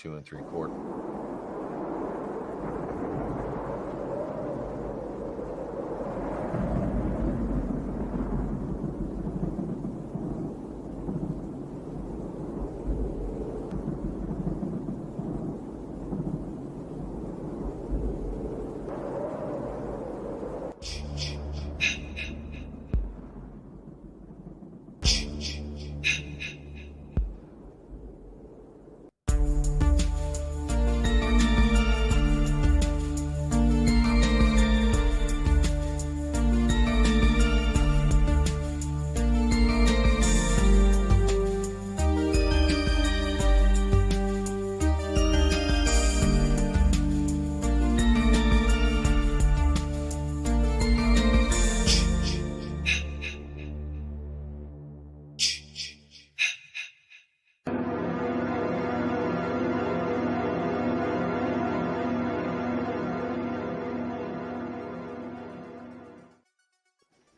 2 3/4.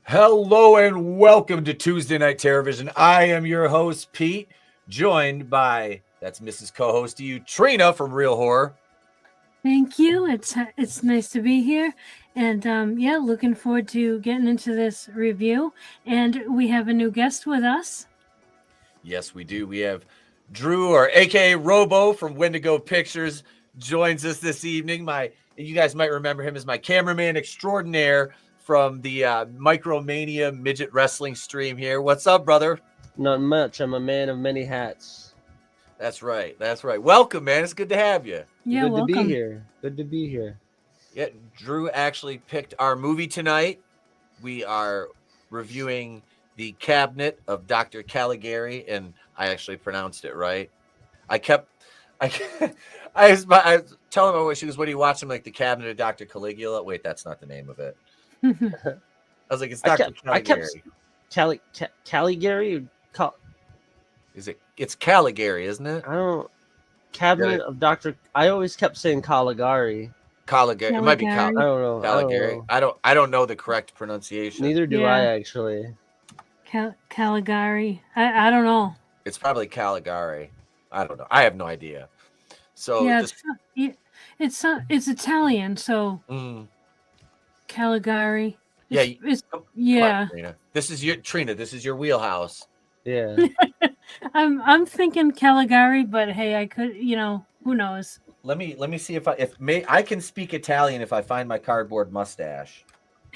Hello and welcome to Tuesday Night TerrorVision. I am your host, Pete, joined by, that's Mrs. Co-host to you, Trina from Real Horror. Thank you. It's nice to be here. And yeah, looking forward to getting into this review. And we have a new guest with us. Yes, we do. We have Drew, or aka Robo from Wendigo Pictures, joins us this evening. You guys might remember him as my cameraman extraordinaire from the Micromania Midget Wrestling stream here. What's up, brother? Not much. I'm a man of many hats. That's right. That's right. Welcome, man. It's good to have you. Yeah, Good welcome. to be here. Good to be here. Yeah, Drew actually picked our movie tonight. We are reviewing The Cabinet of Dr. Caligari, and I actually pronounced it right. I was telling my wife, she goes, "What are you watching?" Like The Cabinet of Dr. Caligula. Wait, that's not the name of it. I was like, it's Dr. Caligari. Caligari? Is it? It's Caligari, isn't it? I don't. Cabinet of Dr. I always kept saying Caligari. Caligari. It might be I don't know. Caligari. I don't know the correct pronunciation. Neither do I, actually. Caligari. I don't know. It's probably Caligari. I don't know. I have no idea. So yeah, it's Italian, so Caligari. Yeah. Trina. This is your wheelhouse. Yeah. I'm thinking Caligari, but hey, I could, who knows? Let me see if I can speak Italian if I find my cardboard mustache.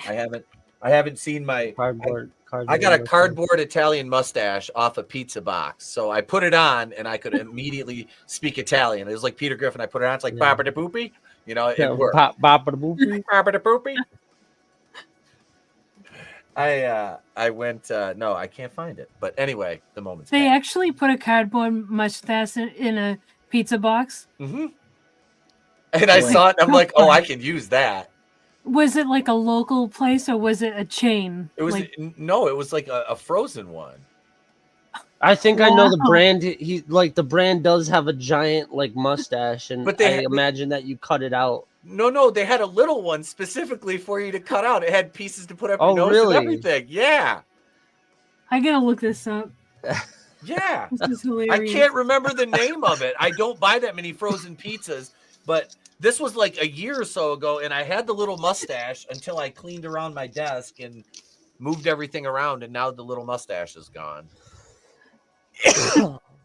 I haven't seen my cardboard. I got a cardboard Italian mustache off a pizza box, so I put it on and I could immediately speak Italian. It was like Peter Griffin. I put it on. It's like Baba da Boopy. It worked. Baba da Boopy. Baba da Boopy. I went no, I can't find it. But anyway, the moment's They back. actually put a cardboard mustache in a pizza box. Mm-hmm. And I saw it and I'm like, oh, I can use that. Was it like a local place or was it a chain? It was no, it was like a frozen one. I think I know the brand. The brand does have a giant mustache, and I imagine that you cut it out. No, they had a little one specifically for you to cut out. It had pieces to put up your nose and everything. Yeah. I gotta look this up. Yeah. This is hilarious. I can't remember the name of it. I don't buy that many frozen pizzas, but this was like a year or so ago, and I had the little mustache until I cleaned around my desk and moved everything around, and now the little mustache is gone.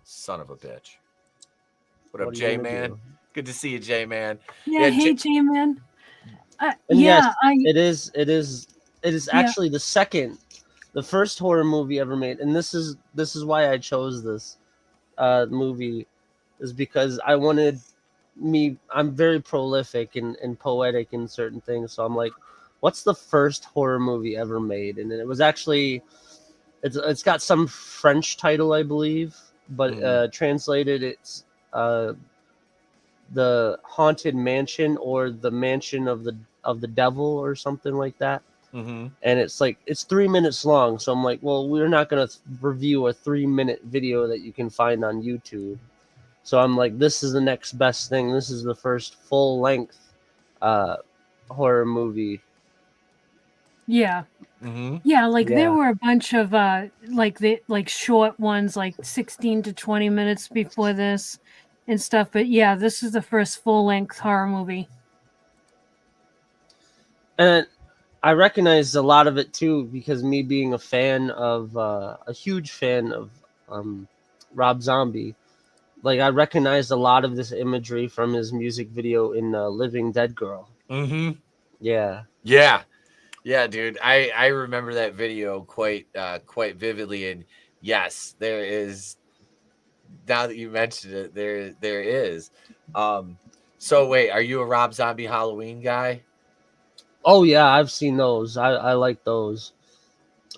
Son of a bitch. What up, J-Man? Good to see you, J-Man. Yeah, hey, J-Man. It is actually the first horror movie ever made, and this is why I chose this movie, is because I'm very prolific and poetic in certain things, so I'm like, what's the first horror movie ever made? And it was actually, it's got some French title, I believe, but translated it's the Haunted Mansion, or the Mansion of the Devil, or something like that. Mm-hmm. And it's 3 minutes long, so I'm like, well, we're not gonna review a 3-minute video that you can find on YouTube. So I'm like, this is the next best thing. This is the first full-length horror movie. Yeah. Mm-hmm. Yeah, there were a bunch of short ones, like 16 to 20 minutes before this. and stuff. But yeah, this is the first full-length horror movie. And I recognized a lot of it too, because me being a fan of a huge fan of Rob Zombie, like I recognized a lot of this imagery from his music video in Living Dead Girl. Mm-hmm. Yeah. Yeah, dude. I remember that video quite vividly, and yes, there is. Now that you mentioned it, there is. So wait, are you a Rob Zombie Halloween guy? Oh yeah, I've seen those. I like those.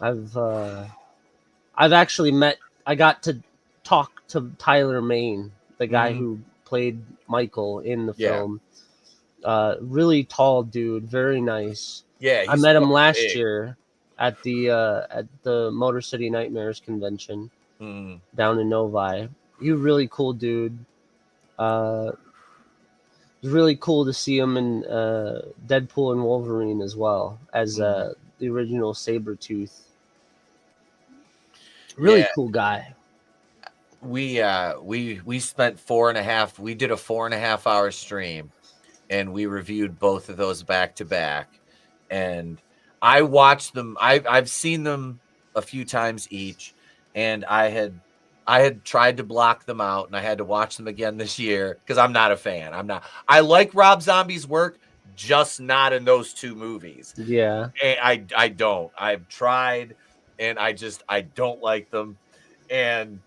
I've actually I got to talk to Tyler Mane, the guy who played Michael in the film. Really tall dude, very nice. Yeah, I met him last year at the Motor City Nightmares convention down in Novi. He was a really cool dude. It was really cool to see him in Deadpool and Wolverine as well as the original Sabretooth. Really cool guy. We spent 4.5. We did a 4.5 hour stream, and we reviewed both of those back to back. And I watched them. I've seen them a few times each, and I had tried to block them out, and I had to watch them again this year because I'm not a fan. I like Rob Zombie's work, just not in those two movies. Yeah, and I don't. I've tried, and I don't like them. And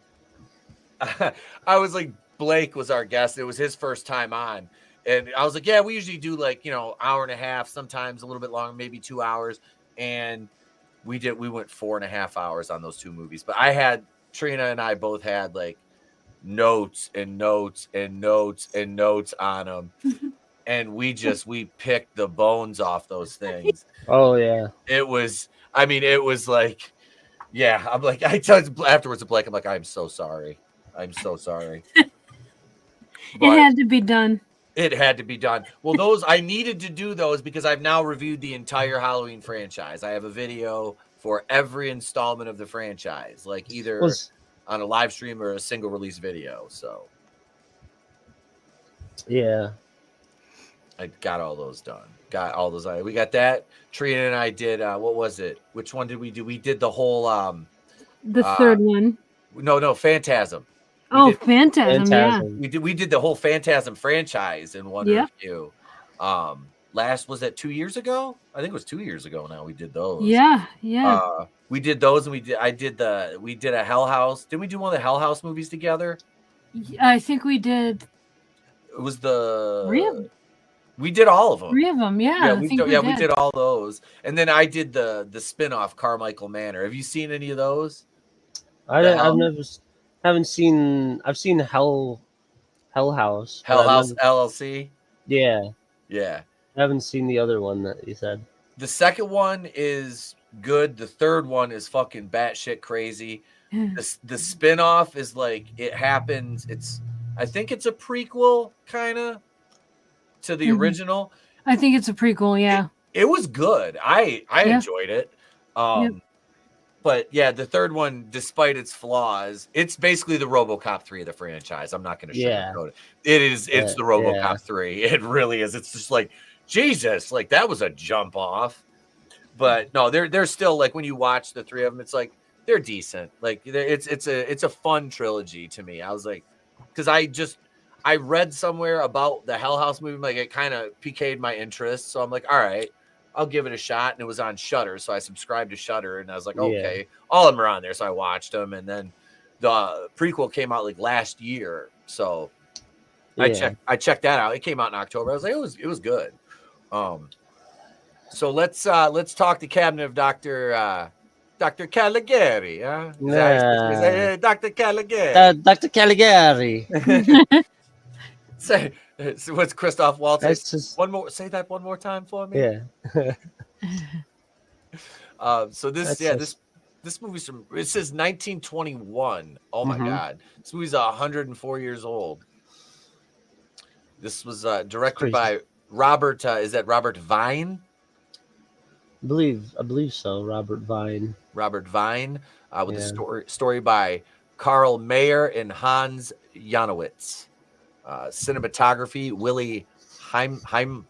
I was like, Blake was our guest. It was his first time on. And I was like, yeah, we usually do like, hour and a half, sometimes a little bit longer, maybe 2 hours. And we went 4.5 hours on those two movies. But Trina and I both had like notes and notes and notes and notes on them. And we picked the bones off those things. Oh yeah. It was like, yeah, I'm like, I tell afterwards to Blake, I'm like, I'm so sorry. It had to be done. It had to be done. Well, I needed to do those because I've now reviewed the entire Halloween franchise. I have a video for every installment of the franchise, like either on a live stream or a single release video. So, yeah, I got all those done. We got that. Trina and I did. What was it? Which one did we do? We did the whole. The third one. No, Phantasm. Phantasm. Yeah. We did the whole Phantasm franchise in one review. Last was that 2 years ago? I think it was 2 years ago now. We did those. Yeah. We did those, and we did a Hell House. Didn't we do one of the Hell House movies together? I think we did. It was the 3 of them. We did all of them. 3 of them. Yeah. We did all those, and then I did the spinoff Carmichael Manor. Have you seen any of those? I've seen Hell House. Hell House LLC. Yeah. I haven't seen the other one that you said. The second one is good. The third one is fucking batshit crazy. The spinoff is like it happens. I think it's a prequel kind of to the original. I think it's a prequel. Yeah. It was good. I enjoyed it. But yeah, the third one, despite its flaws, it's basically the RoboCop 3 of the franchise. I'm not going to sugarcoat it. It's the RoboCop 3. It really is. It's just like, Jesus, like that was a jump off. But no, they're still like when you watch the 3 of them, it's like they're decent. Like it's a fun trilogy to me. I was like, because I read somewhere about the Hell House movie, like it kind of piqued my interest. So I'm like, all right, I'll give it a shot. And it was on Shudder, so I subscribed to Shudder, and I was like, okay, all of them are on there. So I watched them, and then the prequel came out like last year. So I checked that out. It came out in October. I was like, it was good. So let's talk the cabinet of Dr. Caligari. Dr. Caligari. Dr. Caligari. Say what's Christoph Waltz? Say that one more time for me. Yeah. So this movie's from, it says 1921. Oh my God. This movie's 104 years old. This was directed by Robert. Is that Robert Vine? I believe so. Robert Vine. With a story by Carl Mayer and Hans Janowitz. Cinematography, Willie Hameister,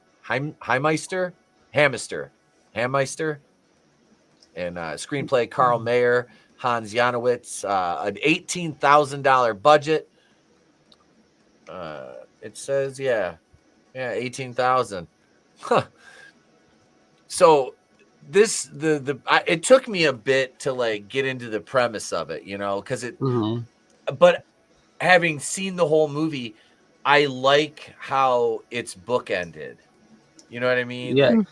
and screenplay, Carl Mayer, Hans Janowitz, an $18,000 budget. It says, yeah, 18,000. Huh. So it took me a bit to like get into the premise of it, because it. Mm-hmm. But having seen the whole movie, I like how it's bookended. You know what I mean? Yeah, like,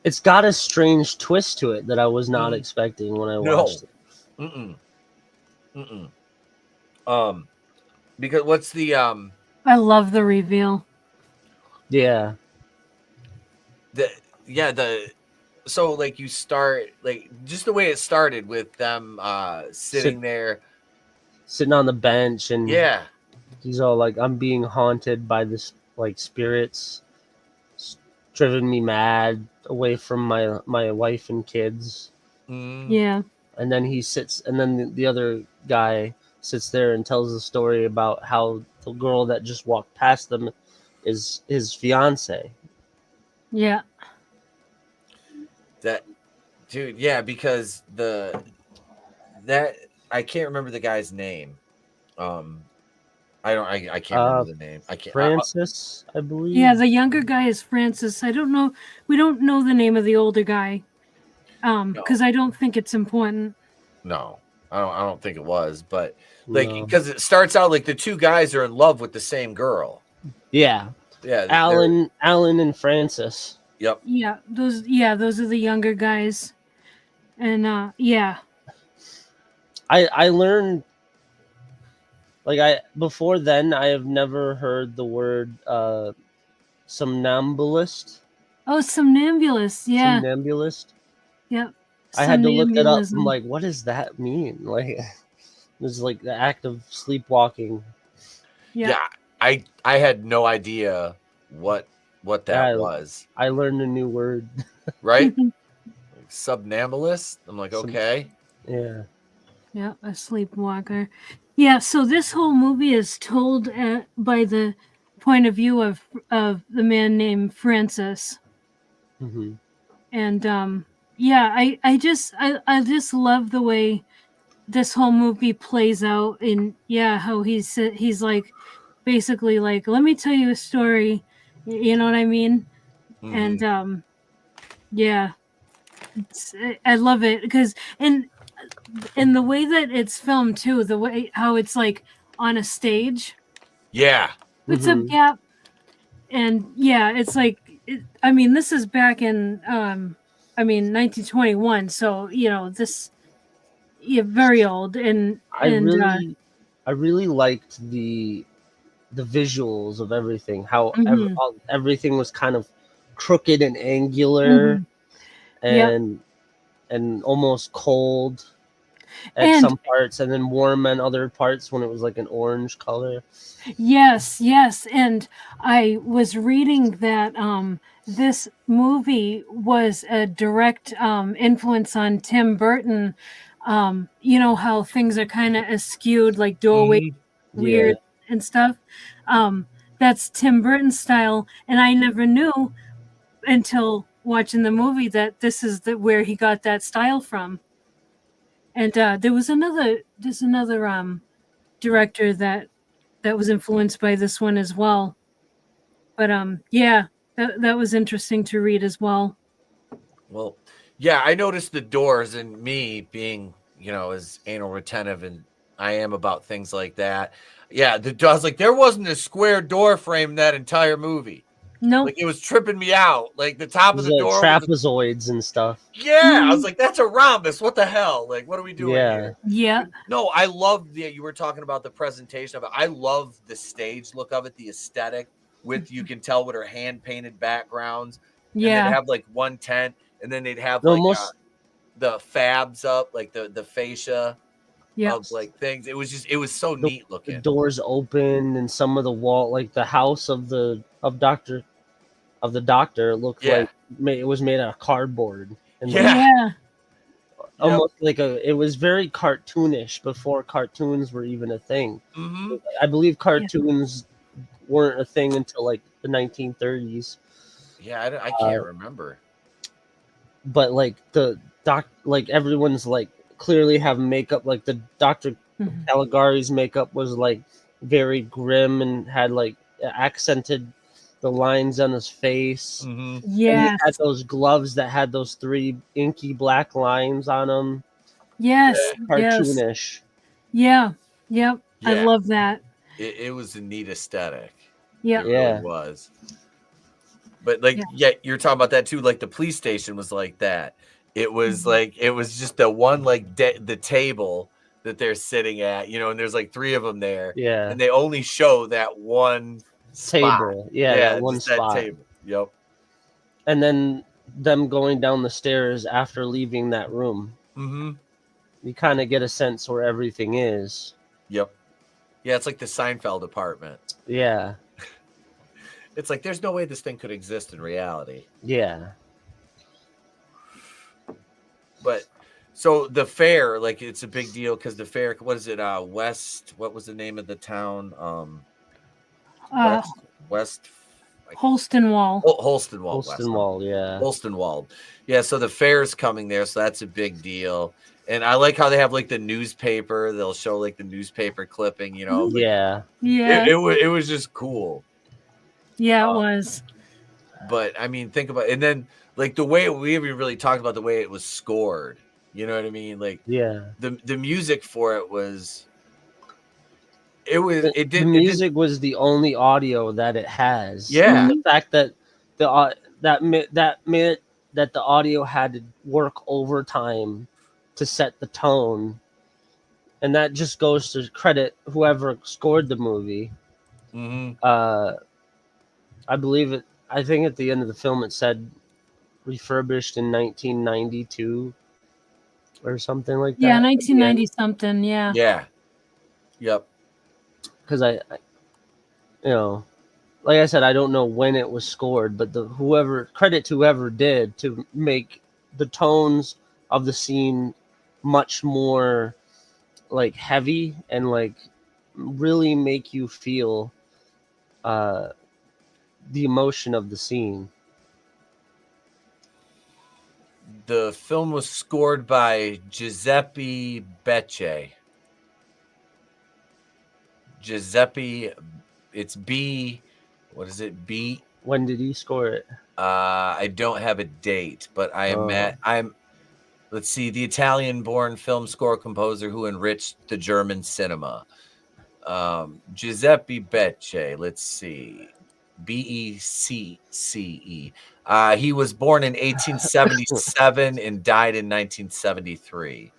it's got a strange twist to it that I was not expecting when I watched it. Because what's the I love the reveal. Yeah. So like you start like just the way it started with them sitting on the bench, and he's all like, I'm being haunted by this like spirits. It's driven me mad away from my wife and kids. Yeah. And then he sits, and then the other guy sits there and tells the story about how the girl that just walked past them is his fiance. Yeah. Because that I can't remember the guy's name. I can't remember the name. I can't. Francis, I believe. Yeah, the younger guy is Francis. I don't know. We don't know the name of the older guy. Because I don't think it's important. No, I don't think it was, but because it starts out like the two guys are in love with the same girl. Yeah. Yeah. Alan and Francis. Yep. Yeah, those are the younger guys. And I learned, like, before then I have never heard the word somnambulist. Oh, somnambulist, yeah. Somnambulist. Yep. I had to look it up. I'm like, what does that mean? Like, it's like the act of sleepwalking. Yeah. I had no idea what that was. I learned a new word. Right? Subnambulist. I'm like, okay. Yeah. Yeah, a sleepwalker. Yeah, so this whole movie is told by the point of view of the man named Francis. Mm-hmm. And I just love the way this whole movie plays out, and how he's like basically like, let me tell you a story, you know what I mean? Mm-hmm. And I love it because and the way that it's filmed too, the way how it's like on a stage. Yeah. What's up, Gap? And it's like this is back in 1921, so this very old, and I really liked the visuals of everything, how everything was kind of crooked and angular, and almost cold at some parts, and then warm in other parts when it was like an orange color. Yes, and I was reading that this movie was a direct influence on Tim Burton. You know how things are kind of askewed, like doorway weird and stuff. That's Tim Burton style, and I never knew until watching the movie that this is where he got that style from. And there's another director that was influenced by this one as well. But that was interesting to read as well. Well, yeah, I noticed the doors, and me being, as anal retentive and I am about things like that. Yeah, I was like, there wasn't a square door frame that entire movie. No, like it was tripping me out. Like the top of the door, trapezoids and stuff. Yeah, I was like, that's a rhombus. What the hell? Like, what are we doing here? Yeah. No, I love you were talking about the presentation of it. I love the stage look of it, the aesthetic. With you can tell with her hand painted backgrounds. Yeah, and they'd have like one tent, and then they'd have like the fabs up, like the fascia. Of like things. It was so neat looking. The doors open, and some of the wall, like the house of the doctor looked like it was made out of cardboard. And almost like it was very cartoonish before cartoons were even a thing. Mm-hmm. I believe cartoons weren't a thing until like the 1930s. Yeah, I can't remember. But like like everyone's like clearly have makeup. Like the Dr. Caligari's makeup was like very grim and had like accented the lines on his face. Mm-hmm. Yeah. And he had those gloves that had those 3 inky black lines on them. Yes. Cartoonish. Yeah. Yep. I love that. It was a neat aesthetic. Yeah. It really was. But like, you're talking about that too. Like the police station was like that. It was like, it was just the one, like the table that they're sitting at, you know, and there's like 3 of them there. Yeah. And they only show that one table. spot. That one spot. That table. Yep. And then them going down the stairs after leaving that room. Mm-hmm. You kind of get a sense where everything is. Yep. Yeah, it's like the Seinfeld apartment. Yeah. It's like there's no way this thing could exist in reality. Yeah. But so the fair, like it's a big deal because the fair, what is it? West, what was the name of the town? West Holstenwall. Holstenwall, yeah. Holstenwall. Yeah, so the fair's coming there, so that's a big deal. And I like how they have like the newspaper. They'll show like the newspaper clipping, you know. Yeah. Yeah. It was just cool. Yeah, it was. But I mean, think about it. And then like the way we haven't really talked about the way it was scored. You know what I mean? Like the music for it was the music was the only audio that it has. Yeah. The fact that that the audio had to work overtime to set the tone, and that just goes to credit whoever scored the movie. Mm-hmm. I believe it. I think at the end of the film it said refurbished in 1992 or something like that. Yeah, 1990 something. Yeah. Yeah. Yep. Because I, you know, like I said, I don't know when it was scored, but credit to whoever did to make the tones of the scene much more like heavy and like really make you feel the emotion of the scene. The film was scored by Giuseppe Becce. Giuseppe, it's B. What is it? B. When did he score it? I don't have a date, but let's see, the Italian-born film score composer who enriched the German cinema. Giuseppe Becce. Let's see. Becce. He was born in 1877 and died in 1973.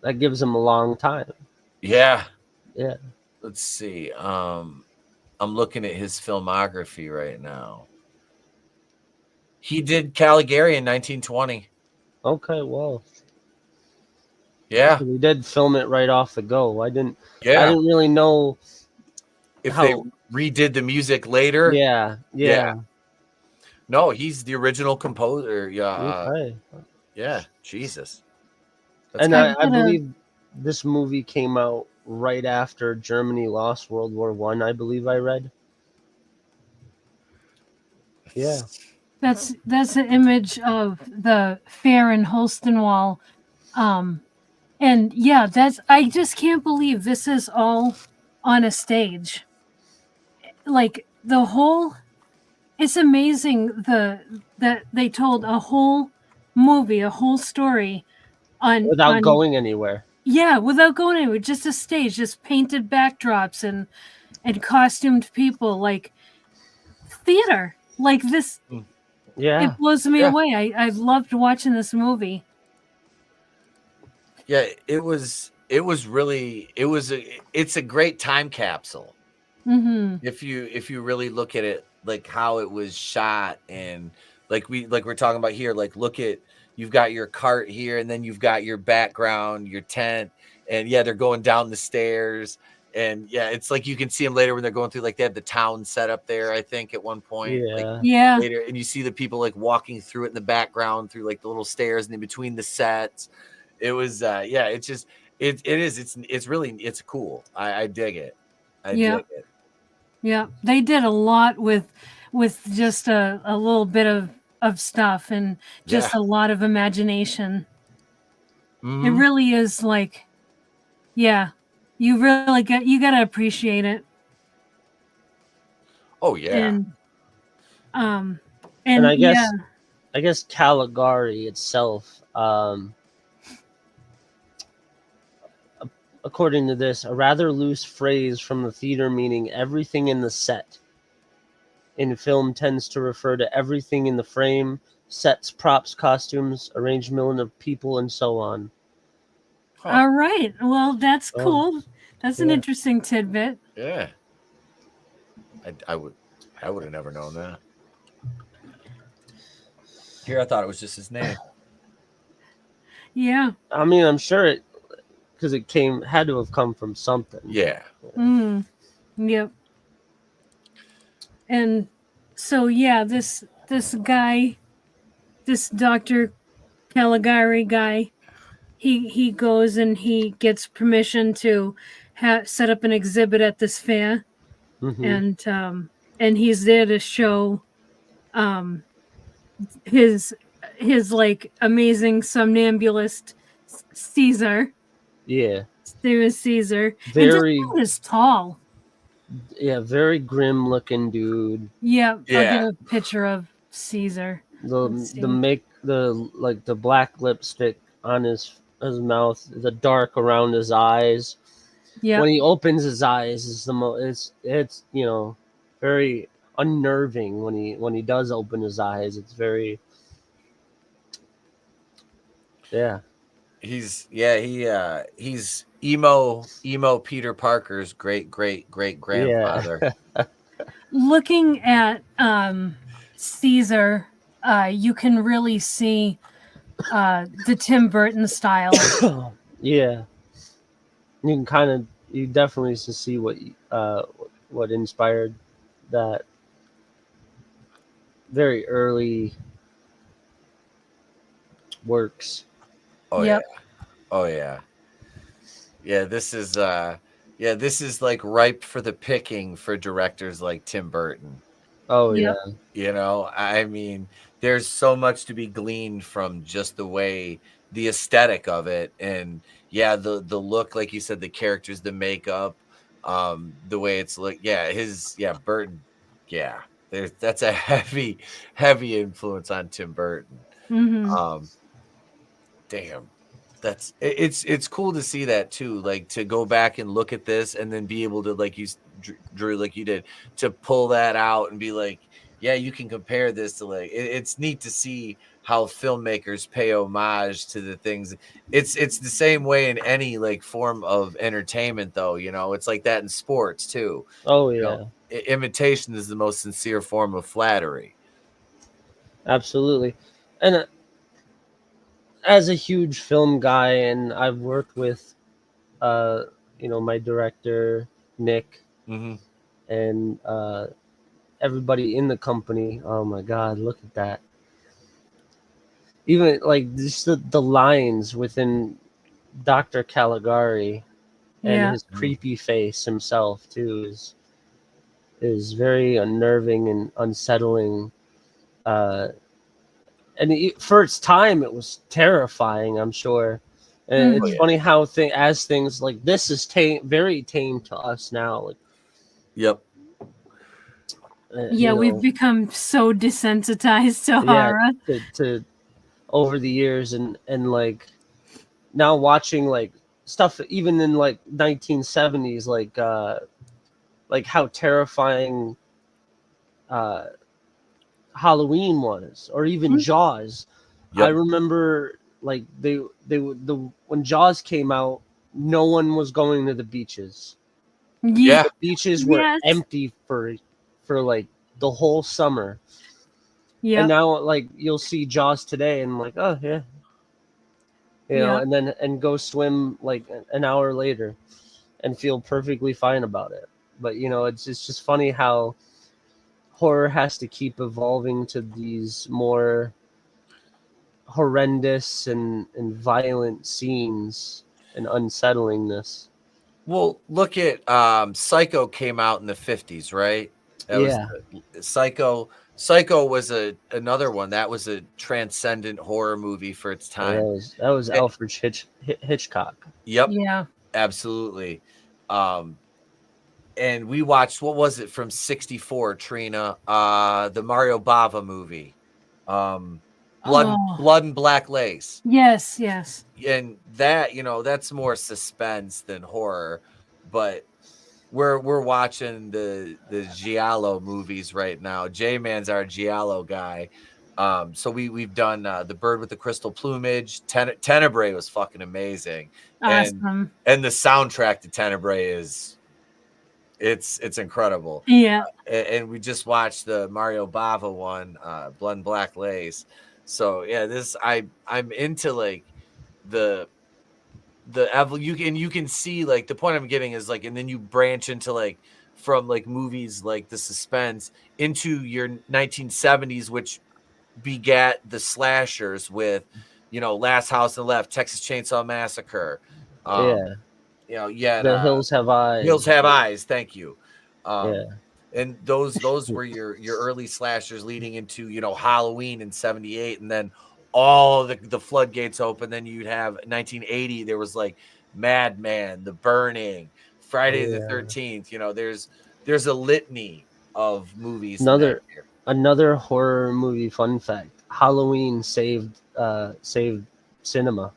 That gives him a long time. Yeah. Yeah. Let's see. I'm looking at his filmography right now. He did Caligari in 1920. Okay, well. Yeah. We did film it right off the go. I didn't really know if they redid the music later. Yeah. No, he's the original composer. Yeah. Okay. Yeah. Jesus. And I believe this movie came out right after Germany lost World War I. I believe I read. Yeah. That's an image of the fair in Holstenwall. And yeah, I just can't believe this is all on a stage. Like it's amazing that they told a whole movie, a whole story without going anywhere. Yeah, without going anywhere, just a stage, just painted backdrops and costumed people, like theater, like this. Yeah, it blows me away. I loved watching this movie. Yeah, it's a great time capsule. Mm-hmm. If you really look at it, like how it was shot, and like we're talking about here, like look at, you've got your cart here, and then you've got your background, your tent, and they're going down the stairs, And yeah, it's like you can see them later when they're going through, like they have the town set up there, I think, at one point. Yeah. Like, Yeah. later, and you see the people like walking through it in the background through like the little stairs and in between the sets. It was it's just it's really cool. I dig it. I dig it. Yeah. They did a lot with just a little bit of stuff and just a lot of imagination. Mm-hmm. It really is like, yeah, you really gotta appreciate it. Oh yeah. And I guess Caligari itself, according to this, a rather loose phrase from the theater meaning everything in the set. In film tends to refer to everything in the frame, sets, props, costumes, arrangement of people, and so on. Huh. All right. Well, that's cool. That's an interesting tidbit. Yeah. I would have never known that. Here, I thought it was just his name. Yeah. I mean, I'm sure it, because it had to have come from something. Yeah. Mm. Yep. And so yeah, this guy, this Dr. Caligari guy, he goes and he gets permission to set up an exhibit at this fair, and he's there to show his like amazing somnambulist Caesar. Yeah. There is Caesar. Very and just tall. Yeah, very grim looking dude. Yeah. I'll get a picture of Caesar. The black lipstick on his mouth, the dark around his eyes. Yeah. When he opens his eyes is it's very unnerving when he does open his eyes. It's very He's emo Peter Parker's great grandfather. Yeah. Looking at Caesar, you can really see the Tim Burton style. Yeah, you definitely see what inspired that very early works. Oh yeah. Oh yeah. Yeah, this is like ripe for the picking for directors like Tim Burton. Oh yeah. I mean, there's so much to be gleaned from just the way, the aesthetic of it, and the look, like you said, the characters, the makeup, the way it's Burton. Yeah. That's a heavy influence on Tim Burton. Mm-hmm. Damn. It's cool to see that too, like to go back and look at this and then be able to, like you Drew, like you did, to pull that out and be like, yeah, you can compare this to, like, it's neat to see how filmmakers pay homage to the things. It's the same way in any like form of entertainment though, it's like that in sports too. Oh yeah. Imitation is the most sincere form of flattery. Absolutely. And as a huge film guy, and I've worked with, my director Nick, and everybody in the company. Oh my God, look at that! Even like just the lines within Dr. Caligari and his creepy face himself too is very unnerving and unsettling. And for its time, it was terrifying, I'm sure. And it's funny how things like this is very tame to us now. Like, yep. We've become so desensitized to horror. To over the years, and like now watching like stuff even in like 1970s, like how terrifying Halloween was, or even Jaws. Yep. I remember like when Jaws came out, no one was going to the beaches. Yeah, the beaches were empty for like the whole summer. Yeah, and now like you'll see Jaws today, and like, oh yeah, and then go swim like an hour later. and feel perfectly fine about it. But you know, it's just funny how horror has to keep evolving to these more horrendous and violent scenes and unsettlingness. Well, look at Psycho came out in the 50s, right? That was Psycho. Psycho was another one that was a transcendent horror movie for its time. That was Alfred Hitchcock. Yep. Yeah. Absolutely. And we watched, what was it from 64, Trina? The Mario Bava movie. Blood and Black Lace. Yes, yes. And that, you know, that's more suspense than horror, but we're watching the Giallo movies right now. J-Man's our Giallo guy. So we've done The Bird with the Crystal Plumage. Tenebrae was fucking amazing. Awesome. And the soundtrack to Tenebrae is it's incredible. Yeah. And we just watched the Mario Bava one, Blood and Black Lace. So yeah, I'm into like you can see, like, the point I'm getting is, like, and then you branch into, like, from like movies like the suspense into your 1970s, which begat the slashers with, you know, Last House on the Left, Texas Chainsaw Massacre. You know, The Hills Have Eyes. Hills Have Eyes. Thank you. Yeah. And those were your early slashers leading into, you know, Halloween in 78, and then all the floodgates open. Then you'd have 1980. There was like Madman, The Burning, Friday the 13th. You know, there's a litany of movies. Another horror movie fun fact: Halloween saved cinema.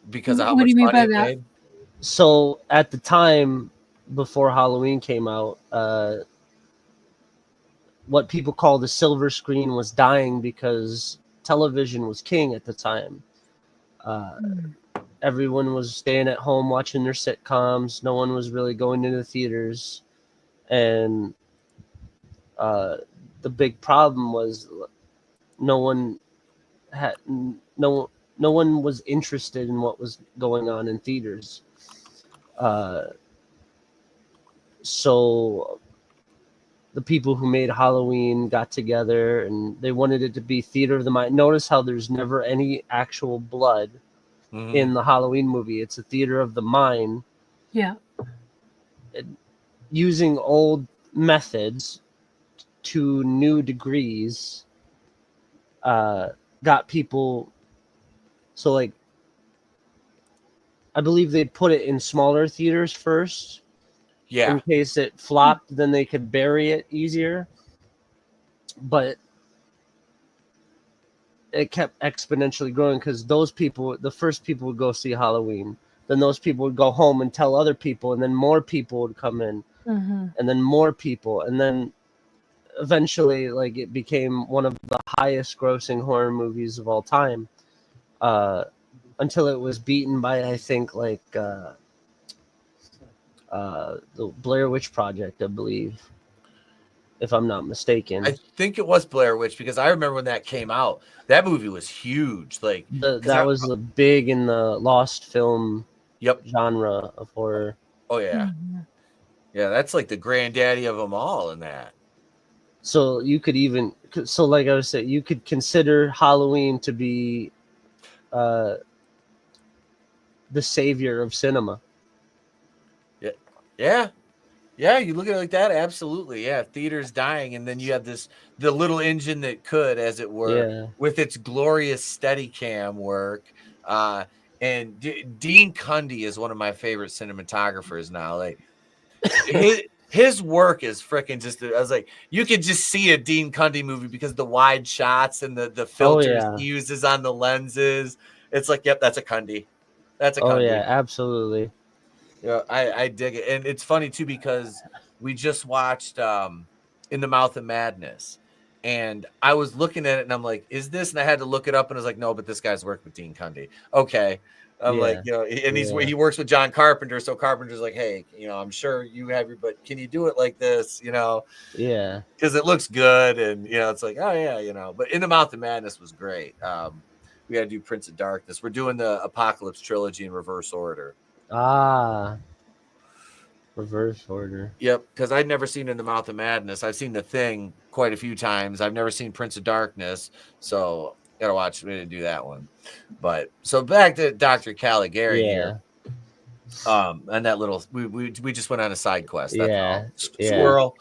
Because of how what much do you mean money by that? made? So at the time, before Halloween came out, what people call the silver screen was dying because television was king at the time. Everyone was staying at home watching their sitcoms. No one was really going into the theaters. And the big problem was no one was interested in what was going on in theaters. So the people who made Halloween got together and they wanted it to be theater of the mind. Notice how there's never any actual blood in the Halloween movie. It's a theater of the mind. Yeah. Using old methods to new degrees got people. So, like, I believe they put it in smaller theaters first. Yeah. In case it flopped, then they could bury it easier. But it kept exponentially growing because those people, the first people would go see Halloween. Then those people would go home and tell other people, and then more people would come in, and then more people, and then eventually, like, it became one of the highest grossing horror movies of all time. Until it was beaten by, I think, like the Blair Witch Project, I believe, if I'm not mistaken. I think it was Blair Witch, because I remember when that came out, that movie was huge. Like that was big in the lost film genre of horror. Oh yeah. Yeah, that's like the granddaddy of them all in that. So you could even, so like I was saying, you could consider Halloween to be the savior of cinema. Yeah, you look at it like that, absolutely. Yeah, theaters dying, and then you have the little engine that could, as it were, with its glorious Steadicam work. And Dean Cundy is one of my favorite cinematographers now. Like his work is freaking just. I was like, you could just see a Dean Cundy movie because the wide shots and the filters he uses on the lenses. It's like, yep, that's a Cundy. That's a Cundy. Oh yeah, absolutely. Yeah, I dig it. And it's funny too, because we just watched In the Mouth of Madness, and I was looking at it and I'm like, is this? And I had to look it up, and I was like, no, but this guy's worked with Dean Cundy. Okay. I'm like, you know, and he works with John Carpenter, so Carpenter's like, hey, you know, I'm sure you have but can you do it like this, you know? Yeah. Because it looks good, and you know, it's like, oh yeah, you know. But In the Mouth of Madness was great. We got to do Prince of Darkness. We're doing the Apocalypse trilogy in reverse order. Reverse order. Yep, because I'd never seen In the Mouth of Madness. I've seen The Thing quite a few times. I've never seen Prince of Darkness, so gotta watch me to do that one. But so back to Dr. Caligari here. And that little we just went on a side quest. That's all.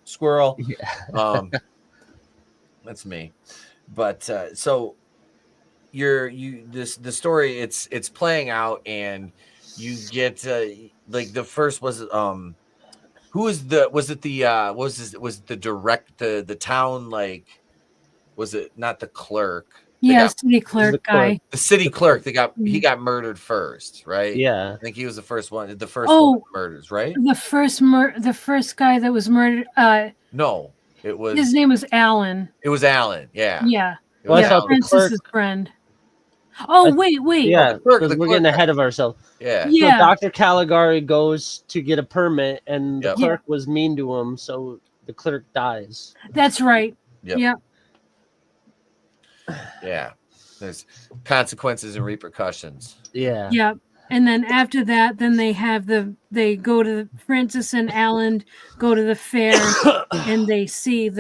Squirrel. Yeah. That's me. But so the story it's playing out, and you get like the first was who was the town, like, was it not the clerk? City clerk guy. The city clerk he got murdered first, right? Yeah. I think he was the first one. The first one murders, right? The first guy that was murdered. No, it was his name was Alan. It was Alan. Yeah. Yeah. Well, I thought Princess's friend. Oh, wait. Yeah, because we're getting ahead of ourselves. Yeah. So Dr. Caligari goes to get a permit, and the clerk was mean to him, so the clerk dies. That's right. Yep. Yeah. There's consequences and repercussions. Yeah. Yep. And then after that, then they go to Francis and Alan go to the fair, and they see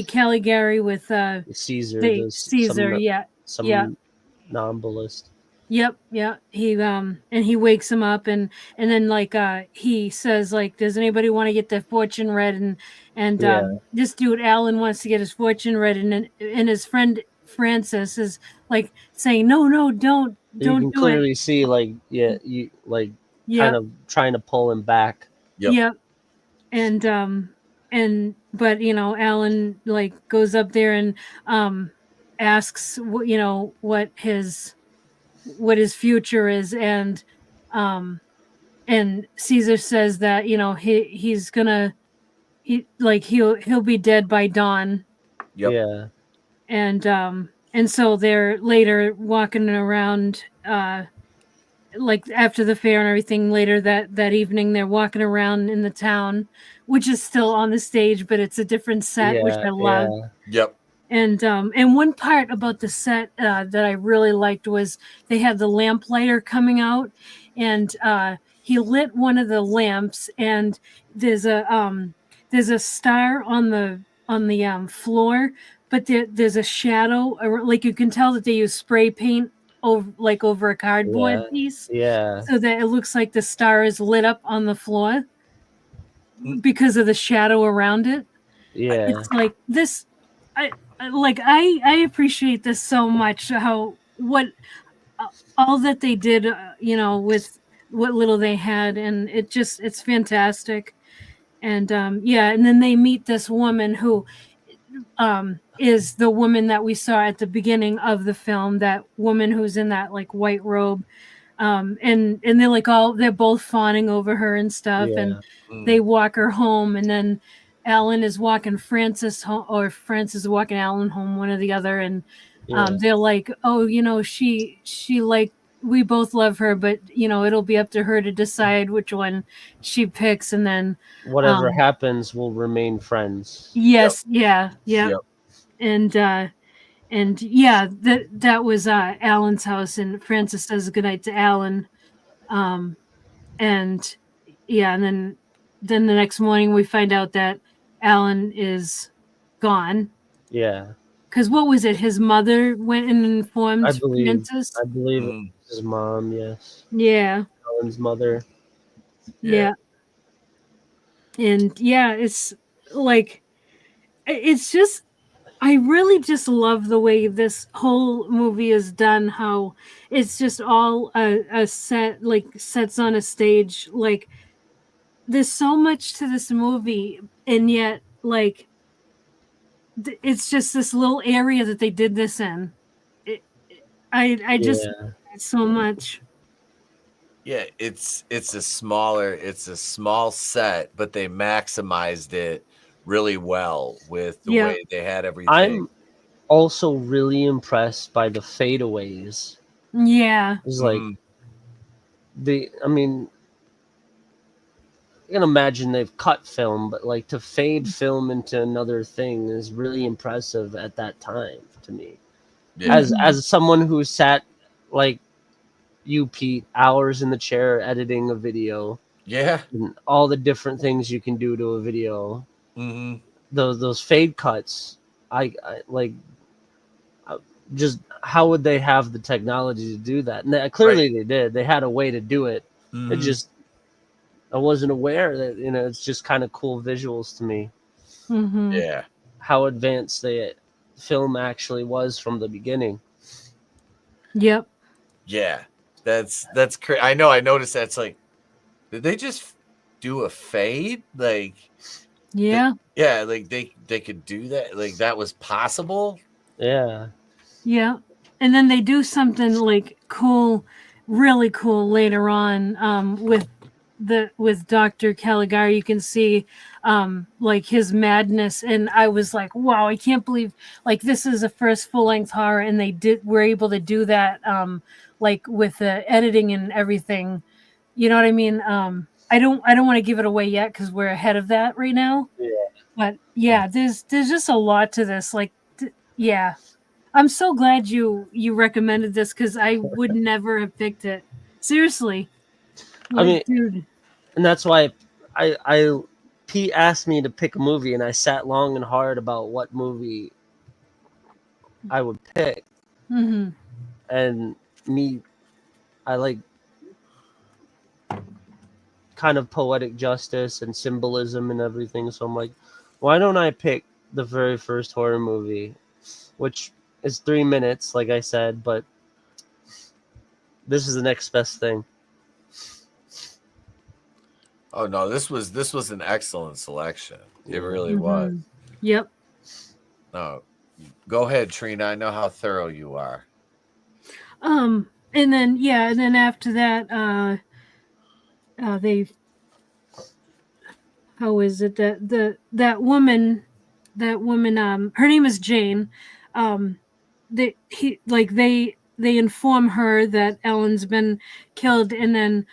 Caligari with Caesar. Some novelist. Yep. He and he wakes him up, and then like he says, like, does anybody want to get their fortune read? And this dude Alan wants to get his fortune read, and his friend Francis is like saying, no, don't You can do clearly it. see, like, kind of trying to pull him back. Yep. And but Alan like goes up there and asks what his future is, and Caesar says that he'll be dead by dawn. Yep. Yeah. And so they're later walking around like after the fair and everything, later that evening they're walking around in the town, which is still on the stage, but it's a different set, which I love. Yep. And one part about the set that I really liked was they had the lamplighter coming out, and he lit one of the lamps, and there's a star on the floor, but there's a shadow, like you can tell that they use spray paint over a cardboard piece, so that it looks like the star is lit up on the floor because of the shadow around it. It's like this. I appreciate this so much. All that they did, with what little they had, and it's fantastic. And and then they meet this woman who is the woman that we saw at the beginning of the film. That woman who's in that like white robe, and they're like they're both fawning over her and stuff, and they walk her home, and then Alan is walking Francis home, or Francis is walking Alan home, one or the other, and they're like, oh, she like, we both love her, but it'll be up to her to decide which one she picks, and then whatever happens, we'll remain friends. Yes, yep. And that was Alan's house, and Francis says goodnight to Alan, and then the next morning we find out that Alan is gone. Yeah. Because what was it? His mother went and informed Francis? I believe it was his mom, yes. Yeah. Alan's mother. Yeah. And it's like, it's just, I really just love the way this whole movie is done, how it's just all a set, like sets on a stage. Like, there's so much to this movie, and yet, like, it's just this little area that they did this in. I just so much. Yeah, it's a small set, but they maximized it really well with the way they had everything. I'm also really impressed by the fadeaways. Yeah. It's like I can imagine they've cut film, but like to fade film into another thing is really impressive at that time to me. As someone who sat like you, Pete, hours in the chair editing a video. Yeah. And all the different things you can do to a video. Mm-hmm. Those fade cuts. I like. Just how would they have the technology to do that? And clearly they did. They had a way to do it. Mm-hmm. It just I wasn't aware that it's just kind of cool visuals to me. Mm-hmm. Yeah. How advanced the film actually was from the beginning. Yep. Yeah. That's crazy. I know. I noticed that. It's like, did they just do a fade? Like, yeah, like they could do that. Like that was possible. Yeah. Yeah. And then they do something like cool, really cool later on with Dr. Caligari. You can see like his madness, and I was like, wow, I can't believe like this is a first full-length horror, and they were able to do that like with the editing and everything. You know what I mean? I don't want to give it away yet because we're ahead of that right now. Yeah. But yeah, there's just a lot to this. Like, yeah. I'm so glad you recommended this because I would never have picked it. Seriously. Like, I mean, dude. And that's why Pete asked me to pick a movie, and I sat long and hard about what movie I would pick. Mm-hmm. And I like kind of poetic justice and symbolism and everything. So I'm like, why don't I pick the very first horror movie, which is 3 minutes, like I said, but this is the next best thing. Oh no, this was an excellent selection. It really was. Yep. No, go ahead, Trina. I know how thorough you are. And then after that, they, how is it that woman, her name is Jane. They inform her that Ellen's been killed, and then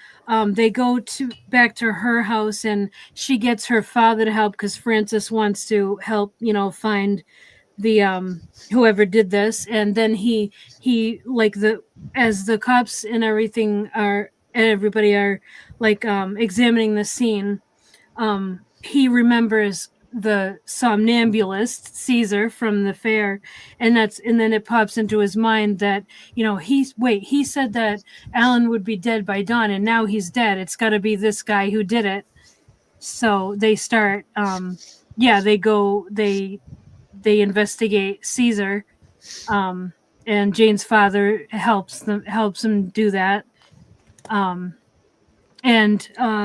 they go back to her house, and she gets her father to help because Francis wants to help, find the whoever did this. And then he like as the cops and everybody are like examining the scene, he remembers the somnambulist Caesar from the fair, and then it pops into his mind that he said that Alan would be dead by dawn, and now he's dead. It's got to be this guy who did it. So they start they investigate Caesar, and Jane's father helps him do that, and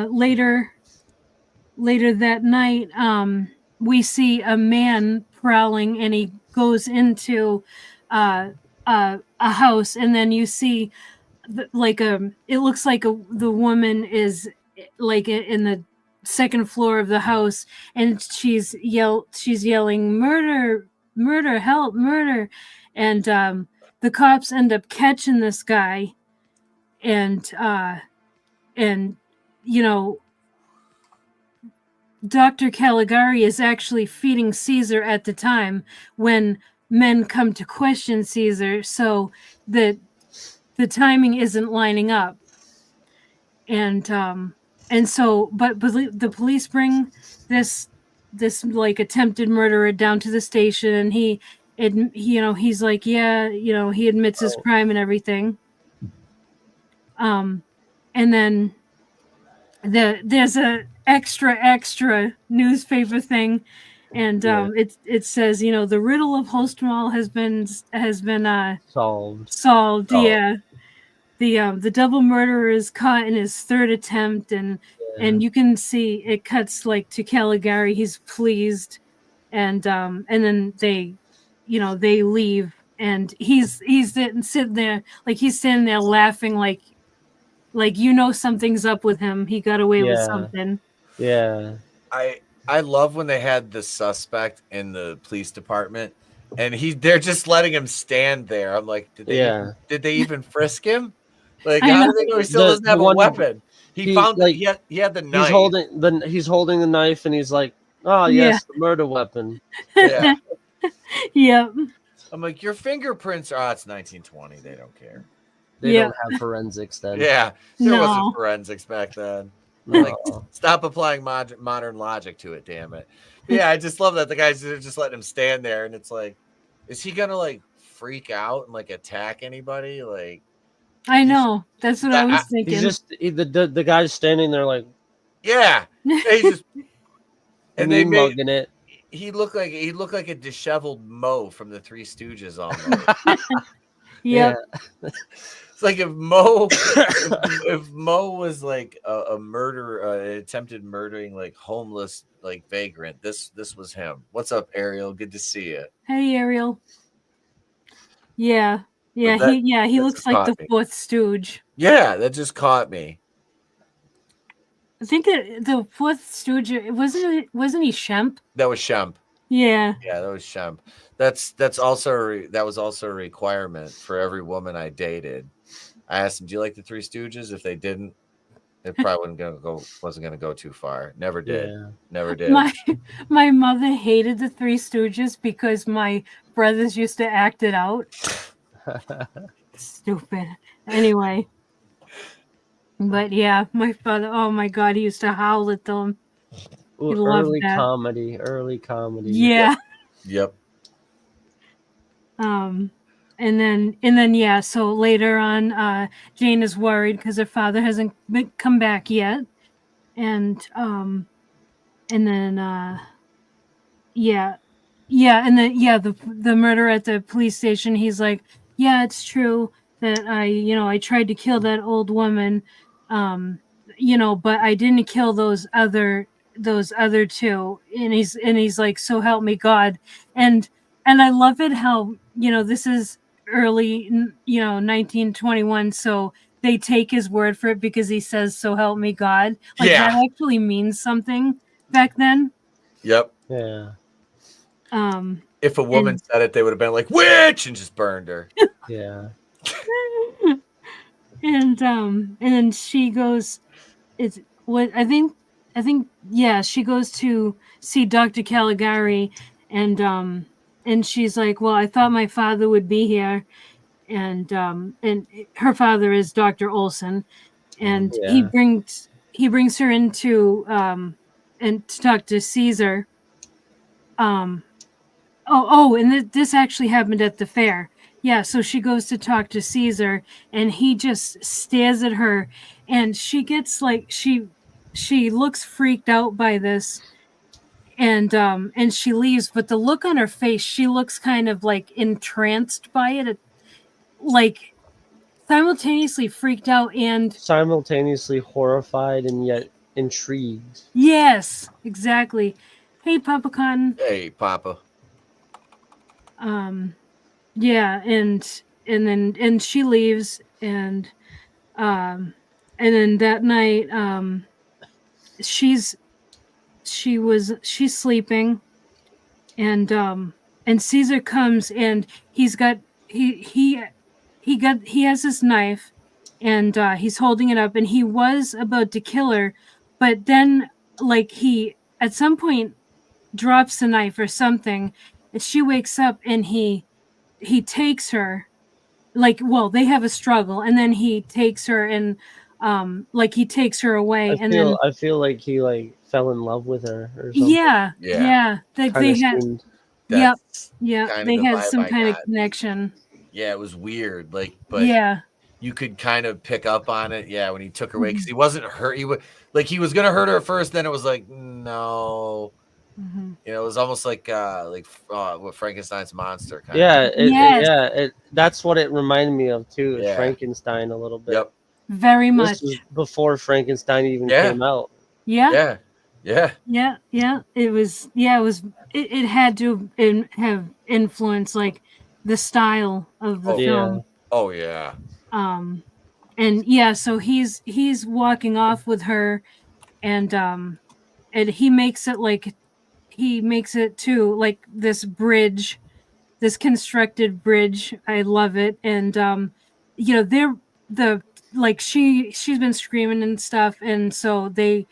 later that night, we see a man prowling, and he goes into a house, and then you see it looks like the woman is like in the second floor of the house, and she's yelling murder, help, murder. And the cops end up catching this guy, and Dr. Caligari is actually feeding Caesar at the time when men come to question Caesar, so that the timing isn't lining up. And so the police bring this like attempted murderer down to the station, and he's like, he admits his crime and everything. And then there's a extra newspaper thing, and it says, the riddle of Holstmall has been solved. Yeah. The double murderer is caught in his third attempt, and you can see it cuts like to Caligari. He's pleased, and then they leave, and he's sitting there like he's standing there laughing like something's up with him. He got away with something. Yeah. I love when they had the suspect in the police department, and they're just letting him stand there. I'm like, did they even frisk him? Like, how do they know he still doesn't have a weapon? He had the knife. He's holding the knife, and he's like, oh yes, the murder weapon. Yeah. Yep. I'm like, your fingerprints are. It's 1920. They don't care. They don't have forensics then. Yeah, there wasn't forensics back then. No. Like, stop applying modern logic to it, damn it. But yeah, I just love that the guys are just letting him stand there, and it's like, is he gonna like freak out and like attack anybody? Like, I know. That's what I was thinking. He's just the guy's standing there like, yeah, he's just and they mugging it. He looked like a disheveled Mo from the Three Stooges almost. Yeah. It's like if Mo was like a murderer, attempted murdering like homeless like vagrant. This was him. What's up, Ariel? Good to see you. Hey, Ariel. Yeah. He looks like the fourth Stooge. Yeah, that just caught me. I think the fourth Stooge wasn't he Shemp? That was Shemp. Yeah. Yeah, that was Shemp. That was also a requirement for every woman I dated. I asked them, "Do you like the Three Stooges?" If they didn't, it probably wasn't gonna go too far. Never did. Yeah. Never did. My mother hated the Three Stooges because my brothers used to act it out. Stupid. Anyway. But yeah, my father, oh my God, he used to howl at them. Ooh, early comedy. Yeah. Yep. And then yeah, so later on, Jane is worried because her father hasn't come back yet. And then the murder at the police station, he's like, yeah, it's true that I tried to kill that old woman, but I didn't kill those other two. And he's like, so help me God. And I love it how, this is early, 1921. So they take his word for it because he says, so help me God. Like that actually means something back then. Yep. Yeah. If a woman said it, they would have been like, witch, and just burned her. Yeah. And then she goes, she goes to see Dr. Caligari, and she's like, well, I thought my father would be here, and her father is Dr. Olson, and he brings her into and to talk to Caesar. And this actually happened at the fair. Yeah, so she goes to talk to Caesar, and he just stares at her, and she gets like she looks freaked out by this, and she leaves. But the look on her face, she looks kind of like entranced by it, like simultaneously freaked out and simultaneously horrified and yet intrigued. Yes, exactly. Hey, Papa Cotton. Hey, Papa. Yeah, and then she leaves, and then that night, she's sleeping, and Caesar comes, and he has this knife, and he's holding it up, and he was about to kill her, but then like he at some point drops the knife or something, and she wakes up, and he takes her, like, well, they have a struggle, and then he takes her, and he takes her away. I feel like he like fell in love with her or something. Yeah. They had they had some kind of connection. Yeah, it was weird, like, but you could kind of pick up on it. Yeah, when he took her away, because he wasn't hurt. He was gonna hurt her at first, then it was like, no. Mm-hmm. It was almost like what Frankenstein's monster kind of. That's what it reminded me of too. Frankenstein a little bit. Yep. Very much. This was before Frankenstein even came out. Yeah. It was. It had to have influenced like the style of the film. Oh yeah. So he's walking off with her, and he makes it to like this bridge, this constructed bridge. I love it. And they're the like she's been screaming and stuff, and so the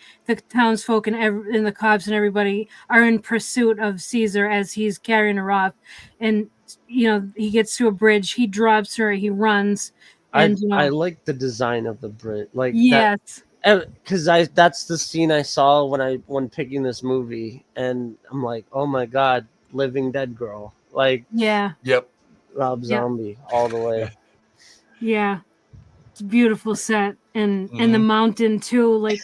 townsfolk and the cops and everybody are in pursuit of Caesar as he's carrying her off, and he gets to a bridge, he drops her, he runs, and I like the design of the bridge, like yes, because that's the scene I saw when picking this movie, and I'm like, oh my god, Living Dead girl, like yeah, Yep. Rob Zombie all the way. yeah. It's a beautiful set, and the mountain too, like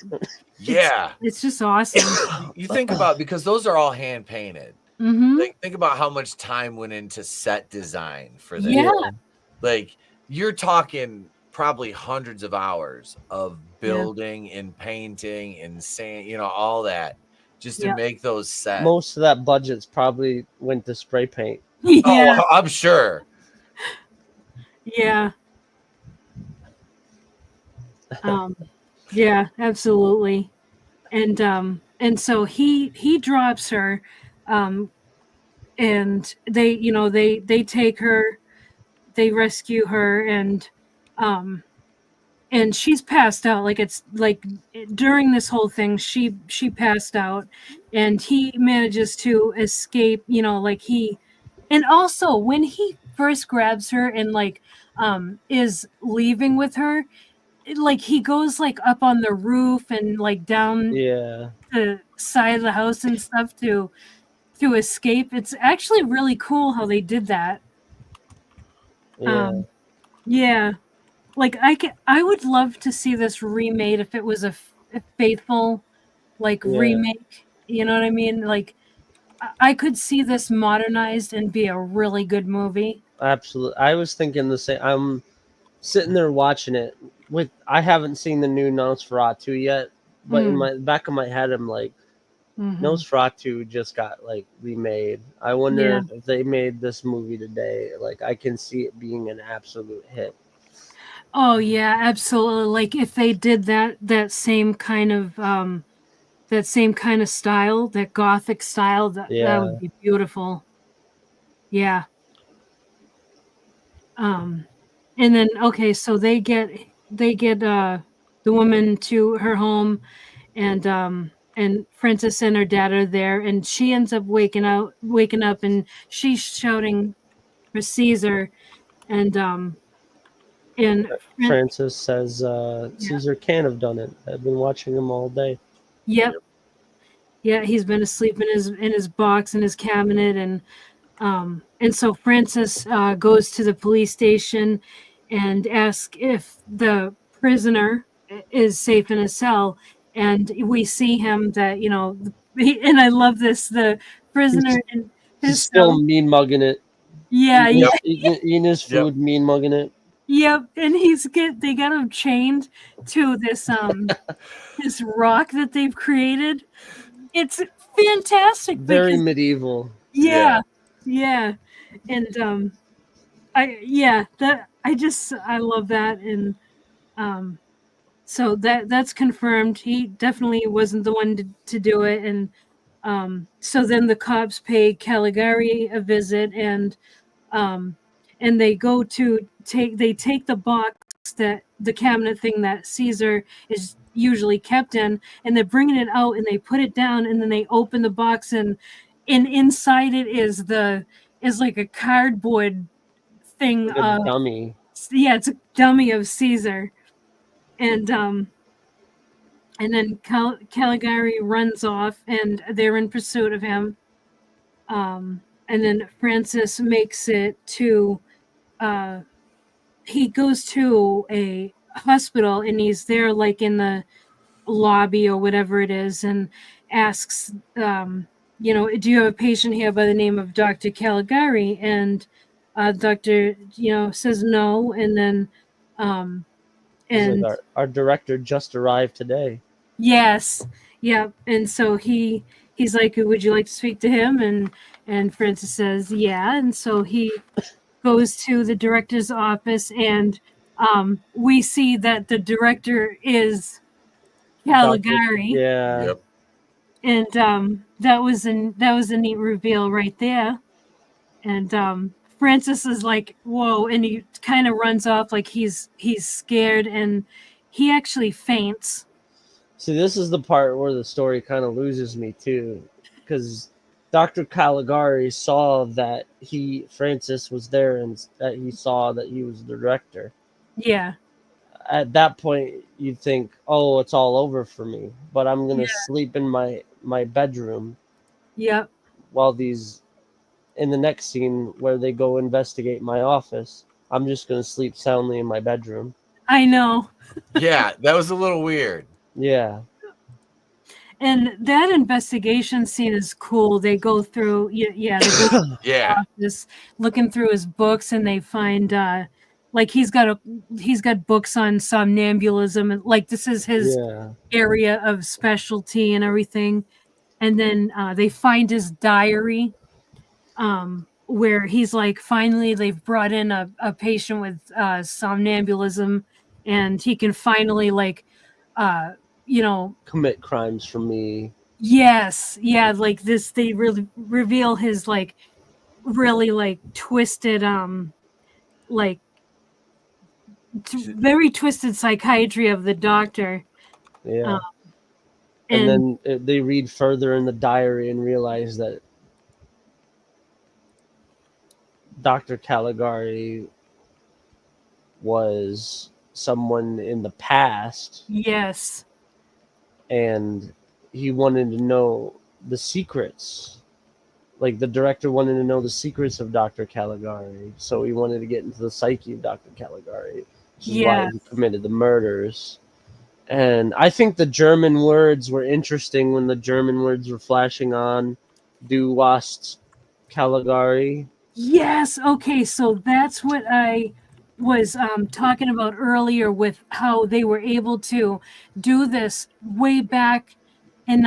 it's just awesome. You think about, because those are all hand painted. Think about how much time went into set design for that. Yeah. Like you're talking probably hundreds of hours of building and painting and sand, all that just to make those sets. Most of that budget's probably went to spray paint. Yeah. Oh, I'm sure. Yeah. Yeah, absolutely. And so he drops her, and they take her, they rescue her, and she's passed out. Like, it's like during this whole thing, she passed out, and he manages to escape, and also when he first grabs her and is leaving with her, like he goes like up on the roof and like down the side of the house and stuff to escape. It's actually really cool how they did that. Yeah. Like I would love to see this remade if it was a faithful remake. You know what I mean? Like I could see this modernized and be a really good movie. Absolutely. I was thinking the same. I'm sitting there watching it I haven't seen the new Nosferatu yet, but in my back of my head, I'm like, Nosferatu just got like remade. I wonder if they made this movie today, like I can see it being an absolute hit. Oh yeah, absolutely. Like if they did that same kind of style, that gothic style, that would be beautiful. Yeah. And then so they get the woman to her home, and Frances and her dad are there, and she ends up waking up, and she's shouting for Caesar, and Frances says Caesar can't have done it. I've been watching him all day. Yep. Yeah, he's been asleep in his box in his cabinet, and so Frances goes to the police station and asks if the prisoner is safe in a cell, and we see him that and I love this, the prisoner in his he's still cell. mean mugging it. Eating his food, mean mugging it. Yep, and they got him chained to this this rock that they've created. It's fantastic. Very medieval. Yeah. And I love that, and so that's confirmed. He definitely wasn't the one to do it, and so then the cops pay Caligari a visit, and they go to take the box, that the cabinet thing that Caesar is usually kept in, and they're bringing it out, and they put it down, and then they open the box, and inside it is like a cardboard thing, like a dummy. Yeah, it's a dummy of Caesar, and then Caligari runs off, and they're in pursuit of him, and then Francis makes it to he goes to a hospital, and he's there like in the lobby or whatever it is, and asks, do you have a patient here by the name of Dr. Caligari? And doctor, says no, and then and like, our director just arrived today. Yes. Yeah. And so he's like, would you like to speak to him? And Francis says, yeah. And so he goes to the director's office, and we see that the director is Caligari. Yeah. Yep. And that was a neat reveal right there. And Francis is like, whoa, and he kind of runs off like he's scared, and he actually faints. See, this is the part where the story kind of loses me too, because Dr. Caligari saw that Francis was there, and that he saw that he was the director. Yeah. At that point, you'd think, oh, it's all over for me, but I'm going to sleep in my bedroom. Yep. While in the next scene where they go investigate my office, I'm just going to sleep soundly in my bedroom. I know. Yeah, that was a little weird. Yeah. And that investigation scene is cool. They go through, they go through Yeah. office, looking through his books, and they find like he's got books on somnambulism, and like this is his area of specialty and everything. And then they find his diary, where he's like, finally they've brought in a patient with somnambulism, and he can finally like commit crimes for me. Yes, yeah, like this, they really reveal his like really like twisted like very twisted psychiatry of the doctor. Yeah. And then they read further in the diary and realize that Dr. Caligari was someone in the past. Yes. And he wanted to know the secrets. Like, the director wanted to know the secrets of Dr. Caligari. So he wanted to get into the psyche of Dr. Caligari, which is why he committed the murders. And I think the German words were interesting when the German words were flashing on. Du warst Caligari. Yes. Okay. So that's what I was talking about earlier, with how they were able to do this way back in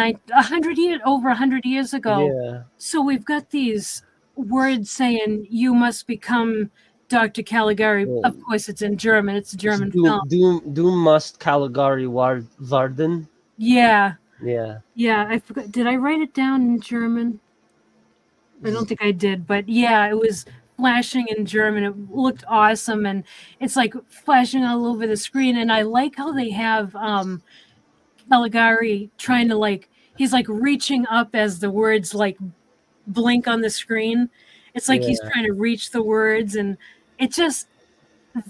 over 100 years ago. Yeah. So we've got these words saying you must become Dr. Caligari. Yeah. Of course, it's in German. It's a German film. Du must Caligari werden. Yeah. Yeah. Yeah. I forgot. Did I write it down in German? I don't think I did, but yeah, it was flashing in German. It looked awesome, and it's like flashing all over the screen. And I like how they have Caligari trying to like, he's like reaching up as the words like blink on the screen. It's like he's trying to reach the words, and it just,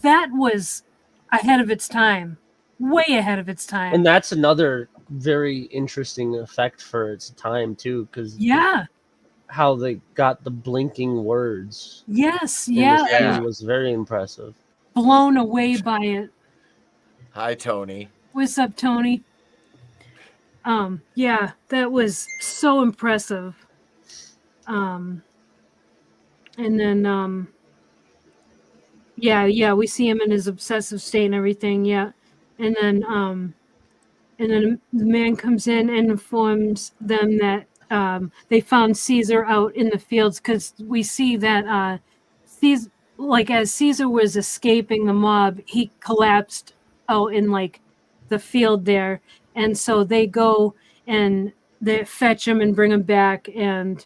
that was ahead of its time, way ahead of its time. And that's another very interesting effect for its time too, because how they got the blinking words. Yes, It was very impressive. Blown away by it. Hi, Tony. What's up, Tony? Yeah, that was so impressive. And then we see him in his obsessive state and everything, and then the man comes in and informs them that they found Caesar out in the fields, because we see that Caesar, like as Caesar was escaping the mob, he collapsed out in like the field there, and so they go and they fetch him and bring him back, and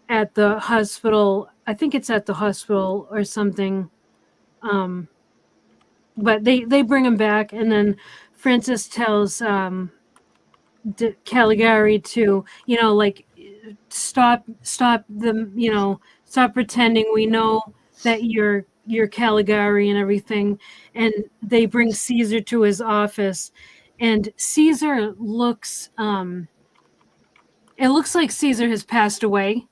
at the hospital, I think it's at the hospital or something, but they bring him back, and then Francis tells Caligari to, like, stop them, stop pretending. We know that you're Caligari and everything. And they bring Caesar to his office, and Caesar looks, it looks like Caesar has passed away.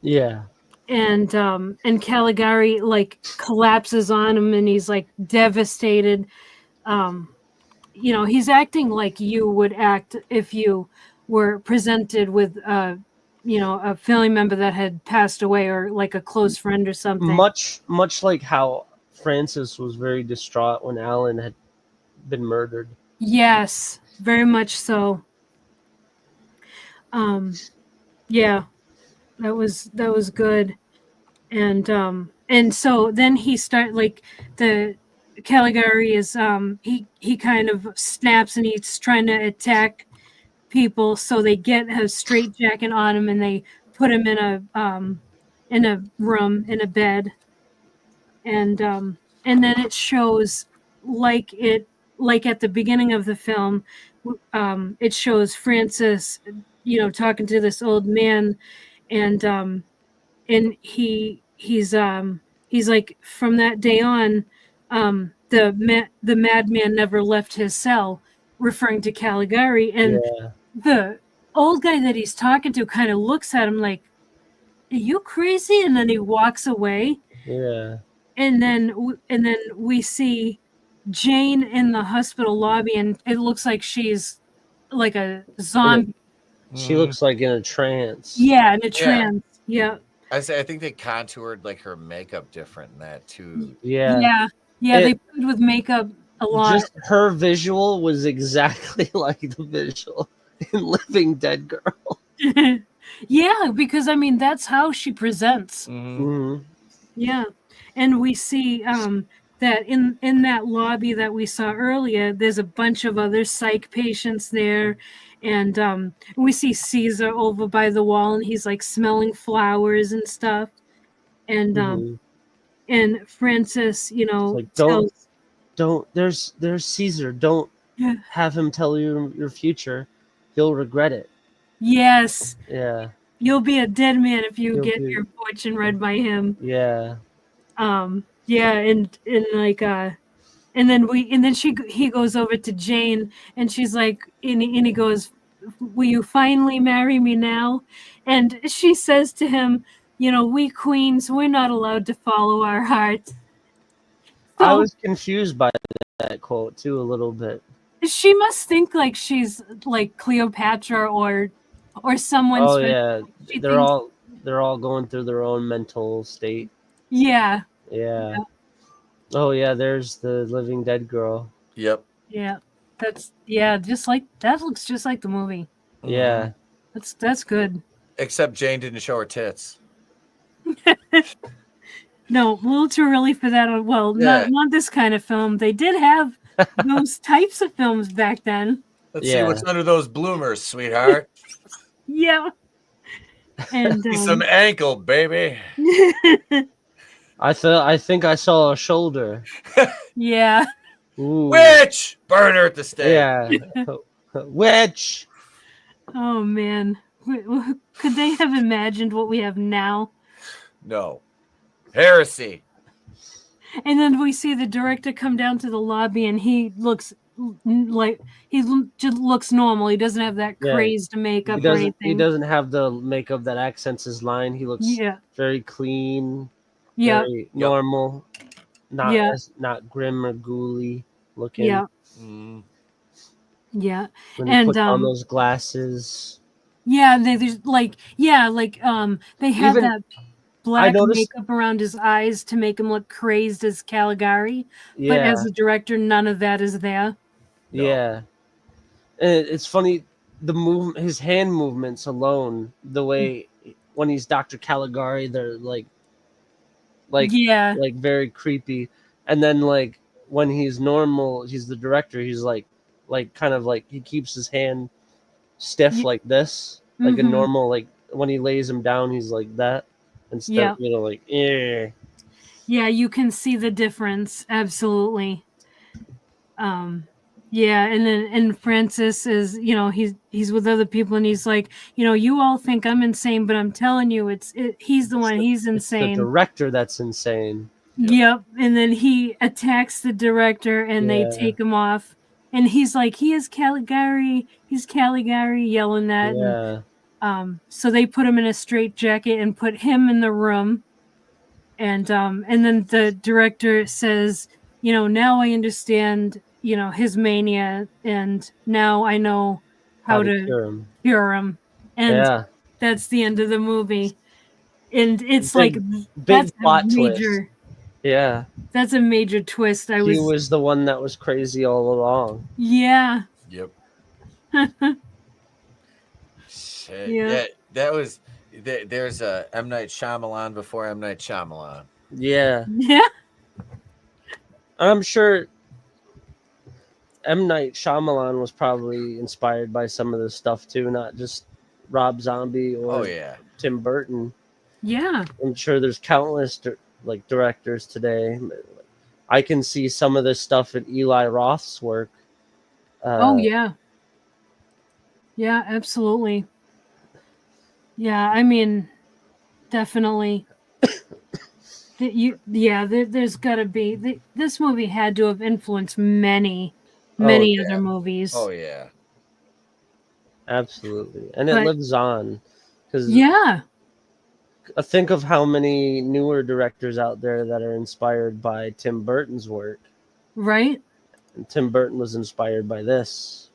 Yeah. And Caligari like collapses on him, and he's like devastated. He's acting like you would act if you were presented with a family member that had passed away, or like a close friend or something. Much like how Francis was very distraught when Alan had been murdered. Yes, very much so. Yeah, that was good. And so then he the Caligari is he kind of snaps, and he's trying to attack people, so they get a straitjacket on him, and they put him in in a room in a bed, and then it shows like at the beginning of the film, it shows Francis, talking to this old man, and he's like, from that day on, the madman never left his cell, referring to Caligari, and the old guy that he's talking to kind of looks at him like, "Are you crazy?" And then he walks away. Yeah. And then we see Jane in the hospital lobby, and it looks like she's like a zombie. She looks like in a trance. Yeah, in a trance. Yeah. I think they contoured like her makeup different in that too. Yeah. They played with makeup a lot. Just her visual was exactly like the visual in Living Dead Girl. Yeah, because I mean that's how she presents. Mm-hmm. Yeah, and we see that in that lobby that we saw earlier, there's a bunch of other psych patients there, and we see Caesar over by the wall, and he's like smelling flowers and stuff, and and Francis, like, don't. There's Caesar. Don't have him tell you your future. You'll regret it. Yes. Yeah. You'll be a dead man if you get your fortune read by him. Yeah. Yeah, and like and then he goes over to Jane, and she's like, and he goes, "Will you finally marry me now?" And she says to him, "We queens, we're not allowed to follow our hearts." So, I was confused by that quote too a little bit. She must think like she's like Cleopatra or someone. Oh yeah, they're all going through their own mental state. Yeah. Yeah. Oh yeah, there's the Living Dead girl. Yep. Yeah. Just like that looks just like the movie. Yeah. That's good. Except Jane didn't show her tits. No, a little too early for that. Well, not this kind of film. They did have those types of films back then. Let's see what's under those bloomers, sweetheart. Yeah. And some ankle, baby. I think I saw a shoulder. Yeah. Ooh. Witch! Burn her at the stake. Yeah. Witch! Oh, man. Could they have imagined what we have now? No. Heresy. And then we see the director come down to the lobby, and he looks like just looks normal. He doesn't have that crazed makeup or anything. He doesn't have the makeup that accents his line. He looks very clean, very normal, not grim or ghouly looking. Yeah. Yeah. When he puts on those glasses. Yeah, they had that black makeup around his eyes to make him look crazed as Caligari. But as a director, none of that is there. No. Yeah. And it's funny, his hand movements alone, the way when he's Dr. Caligari, they're like very creepy. And then like when he's normal, he's the director, he's like kind of like he keeps his hand stiff like this, like a normal, like when he lays him down, he's like that. Instead, like, eh. Yeah, you can see the difference. Absolutely. Yeah, and Francis is, he's with other people, and he's like, you all think I'm insane, but I'm telling you, he's the one. He's insane. It's the director that's insane. Yep. And then he attacks the director, and they take him off, and he's like, he is Caligari. He's Caligari, yelling that. Yeah. And, so they put him in a straitjacket and put him in the room, and then the director says, now I understand, his mania, and now I know how to cure him. And that's the end of the movie. And it's big plot twist. Yeah. That's a major twist. He was the one that was crazy all along. Yeah. Yep. Shit. Yeah. That was there's a M. Night Shyamalan before M. Night Shyamalan. Yeah. Yeah. I'm sure M. Night Shyamalan was probably inspired by some of this stuff too, not just Rob Zombie or Tim Burton. Yeah. I'm sure there's countless like directors today. I can see some of this stuff in Eli Roth's work. Oh yeah. Yeah, absolutely. Yeah, I mean, definitely. There's got to be this movie had to have influenced many other movies. Oh yeah, absolutely, and it lives on because think of how many newer directors out there that are inspired by Tim Burton's work, right? And Tim Burton was inspired by this.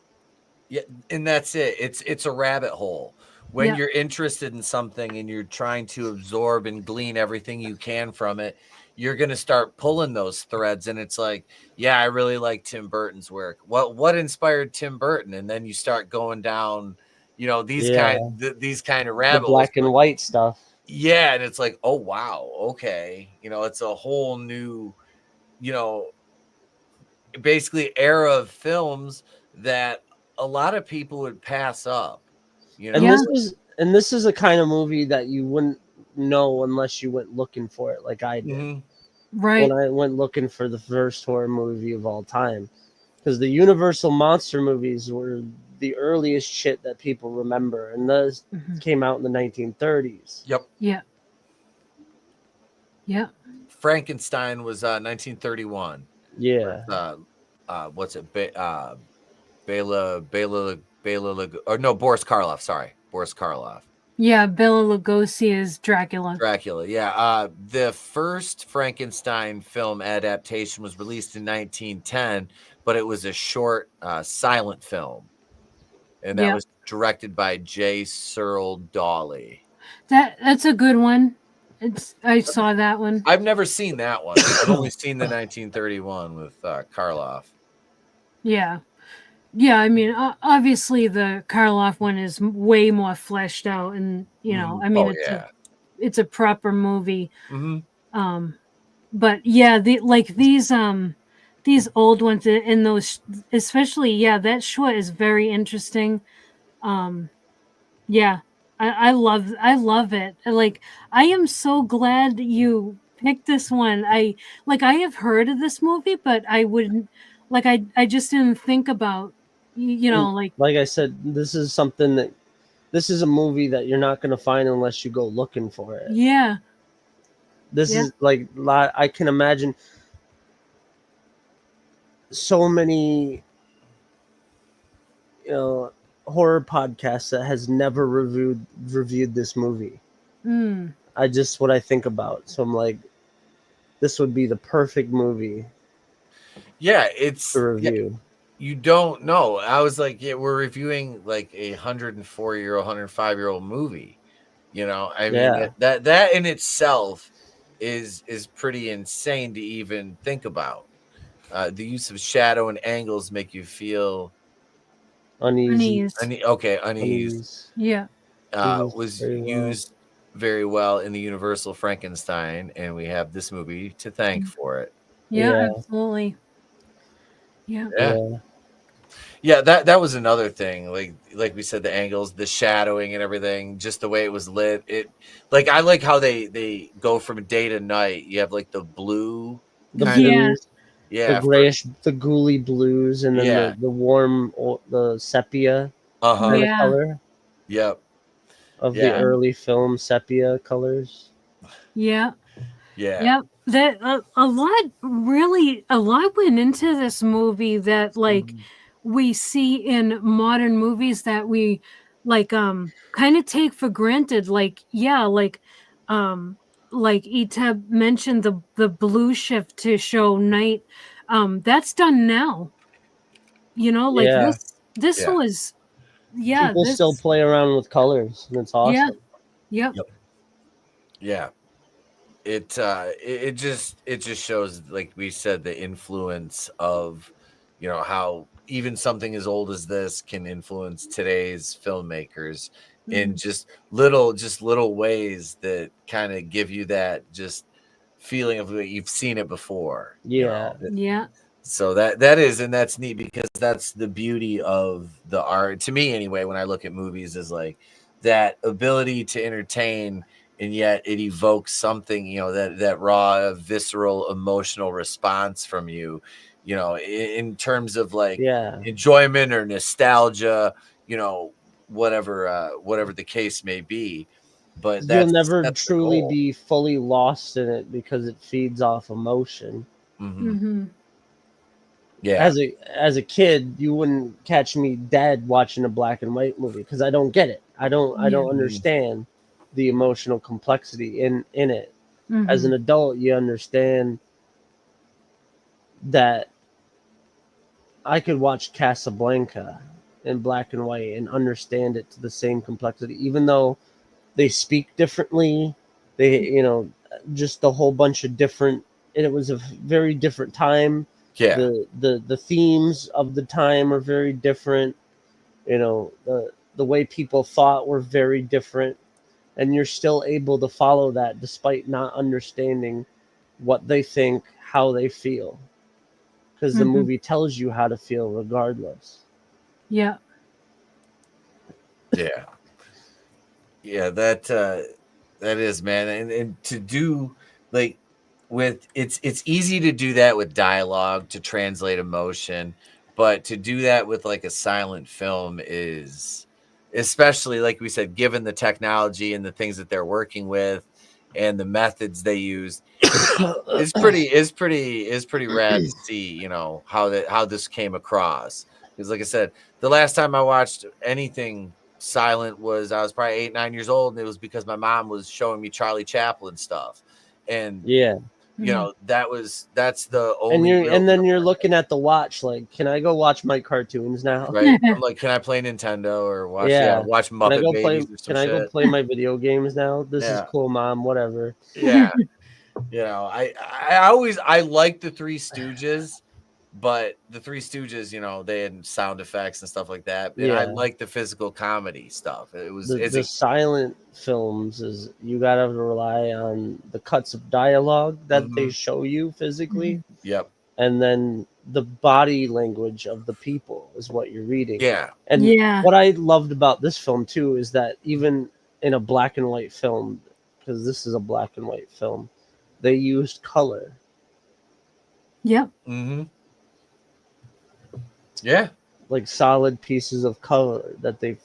Yeah, and that's it. It's a rabbit hole. When you're interested in something and you're trying to absorb and glean everything you can from it, you're going to start pulling those threads. And it's like, yeah, I really like Tim Burton's work. What inspired Tim Burton? And then you start going down, these kind of rabbit holes. Black and white stuff. Yeah. And it's like, oh, wow. Okay. It's a whole new, basically era of films that a lot of people would pass up. And this is a kind of movie that you wouldn't know unless you went looking for it, like I did. Mm-hmm. Right. When I went looking for the first horror movie of all time, because the Universal monster movies were the earliest shit that people remember, and those came out in the 1930s. Yep. Yeah. Yeah. Frankenstein was 1931. Yeah. What's it? Bela, or no, Boris Karloff. Sorry, Boris Karloff. Yeah, Bela Lugosi is Dracula. Yeah. The first Frankenstein film adaptation was released in 1910, but it was a short, silent film, and that was directed by J. Searle Dawley. That's a good one. I saw that one. I've never seen that one. I've only seen the 1931 with Karloff. Yeah. Yeah, I mean, obviously the Karloff one is way more fleshed out, and I mean, it's a proper movie. Mm-hmm. But yeah, these old ones in those, especially, that short is very interesting. Yeah, I love it. Like, I am so glad you picked this one. I have heard of this movie, but I wouldn't, I just didn't think about. Like I said, this is a movie that you're not going to find unless you go looking for it. Yeah. This is I can imagine so many, horror podcasts that has never reviewed this movie. What I think about. So I'm like, this would be the perfect movie. Yeah, it's to review. Yeah. You don't know. I was like, we're reviewing like a 104-year-old, 105-year-old movie. I mean, that in itself is pretty insane to even think about. The use of shadow and angles make you feel uneasy. Unease. Yeah. Was used very well in the Universal Frankenstein, and we have this movie to thank for it. Yeah, absolutely. Yeah, that was another thing. Like we said, the angles, the shadowing and everything, just the way it was lit. I like how they go from day to night. You have like the blue, blues, the grayish, the ghouly blues, and then the warm, the sepia kind of color. Yep. Of the early film sepia colors. Yeah. Yeah. Yep. That a lot went into this movie that we see in modern movies that we kind of take for granted. Etep mentioned the blue shift to show night. That's done now. This was people still play around with colors, and it's awesome. Yep. Yeah. It just shows, like we said, the influence of how even something as old as this can influence today's filmmakers in just little ways that kind of give you that just feeling of you've seen it before. Yeah. So that's neat, because that's the beauty of the art, to me anyway, when I look at movies, is like that ability to entertain and yet it evokes something, you know, that raw, visceral, emotional response from you, you know, in terms of like enjoyment or nostalgia, you know, whatever the case may be. But you'll never truly be fully lost in it because it feeds off emotion. Yeah. As a kid, you wouldn't catch me dead watching a black and white movie because I don't get it. I don't understand the emotional complexity in it. As an adult, you understand that I could watch Casablanca in black and white and understand it to the same complexity, even though they speak differently. They, you know, just a whole bunch of different. And it was a very different time. Yeah. The themes of the time are very different. You know, the way people thought were very different, and you're still able to follow that despite not understanding what they think, how they feel, because the movie tells you how to feel regardless. Yeah. Yeah. Yeah, that is, man. And to do like with it's easy to do that with dialogue to translate emotion, but to do that with like a silent film is, especially like we said, given the technology and the things that they're working with and the methods they use, is pretty rad to see, you know, how this came across. Because like I said, the last time I watched anything silent was I was probably 8, 9 years old, and it was because my mom was showing me Charlie Chaplin stuff. And you know, that's the only and then you're looking at the watch like, can I go watch my cartoons now? Right. I'm like, can I play Nintendo or watch watch Muppet Babies or some shit? Can I go play my video games now? This is cool, Mom, whatever. Yeah. You know, I like the Three Stooges, but the Three Stooges, you know, they had sound effects and stuff like that. And I like the physical comedy stuff. It was the silent films is you gotta rely on the cuts of dialogue that they show you physically. Yep. And then the body language of the people is what you're reading. Yeah. And what I loved about this film too is that even in a black and white film, because this is a black and white film, they used color. Yep. Yeah. Like solid pieces of color that they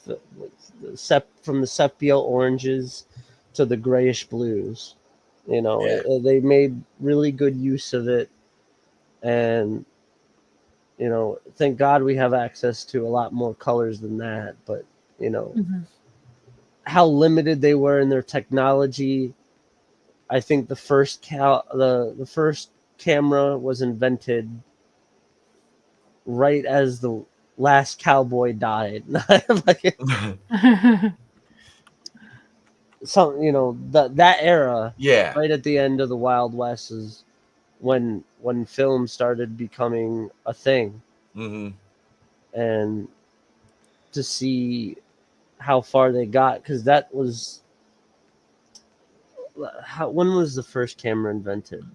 from the sepia oranges to the grayish blues. You know, they made really good use of it. And, you know, thank God we have access to a lot more colors than that. But, you know, how limited they were in their technology. I think the first the first camera was invented right as the last cowboy died. So, you know, that era, right at the end of the Wild West, is when film started becoming a thing. And to see how far they got, because that was when was the first camera invented?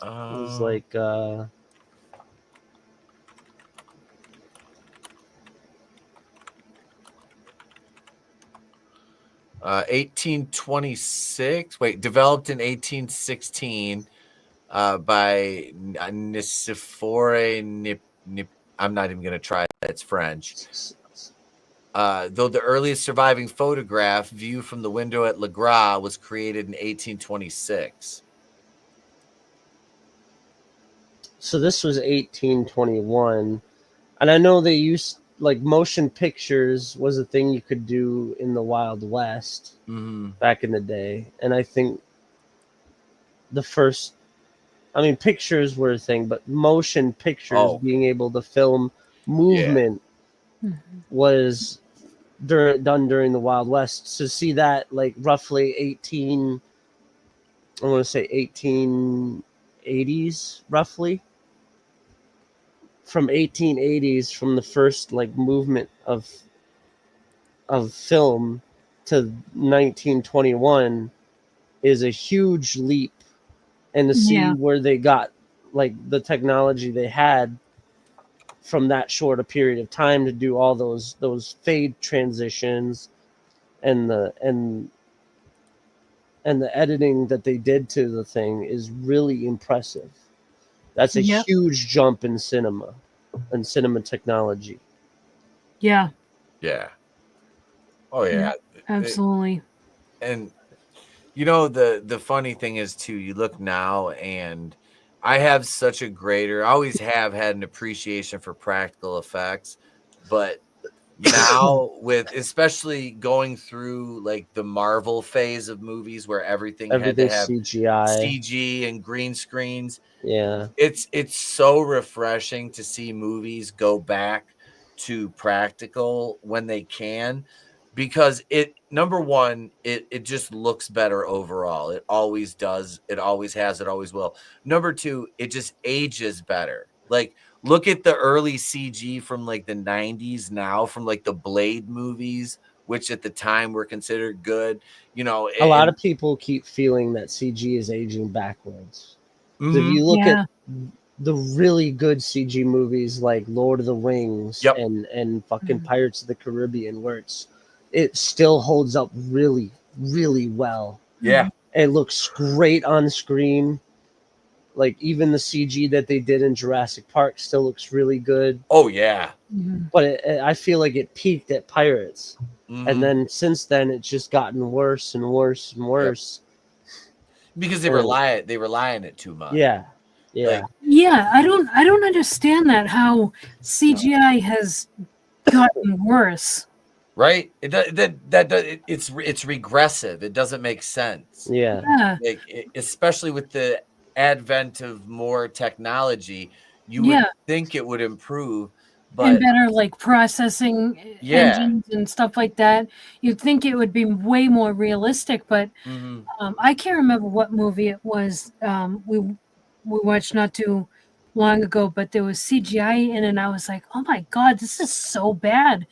It was like 1826. Wait, developed in 1816 by Nicephore I'm not even going to try that. It's French. Though the earliest surviving photograph, View from the Window at Le Gras, was created in 1826. So this was 1821. And I know they used, like, motion pictures was a thing you could do in the Wild West back in the day. And I think the first, I mean, pictures were a thing, but motion pictures, being able to film movement was done during the Wild West. So see that, like, roughly 1880s, roughly. From 1880s, from the first, like, movement of film to 1921 is a huge leap. And to see where they got, like, the technology they had from that short a period of time to do all those fade transitions and and the editing that they did to the thing is really impressive. That's a huge jump in cinema and cinema technology. Yeah. Yeah. Oh yeah. Absolutely. And you know, the funny thing is too, you look now, and I have such a greater, I always have had an appreciation for practical effects, but now with especially going through like the Marvel phase of movies where everything had to have CGI, CG and green screens. Yeah. It's so refreshing to see movies go back to practical when they can, because it, number one, it just looks better overall. It always does. It always has. It always will. Number two, it just ages better. Like, look at the early CG from like the 90s now, from like the Blade movies, which at the time were considered good. You know, a lot of people keep feeling that CG is aging backwards. If you look at the really good CG movies like Lord of the Rings and fucking Pirates of the Caribbean, where it still holds up really, really well. Yeah. It looks great on screen. Like, even the CG that they did in Jurassic Park still looks really good. Oh yeah. But I feel like it peaked at Pirates. And then since then it's just gotten worse and worse and worse. Because they rely on it too much. Yeah. Like, I don't understand that, how CGI has gotten worse. Right? It's regressive. It doesn't make sense. Yeah. Like, especially with the advent of more technology, you would think it would improve, but and better like processing engines and stuff like that. You'd think it would be way more realistic, but I can't remember what movie it was. We watched not too long ago, but there was CGI in it, and I was like, oh my god, this is so bad.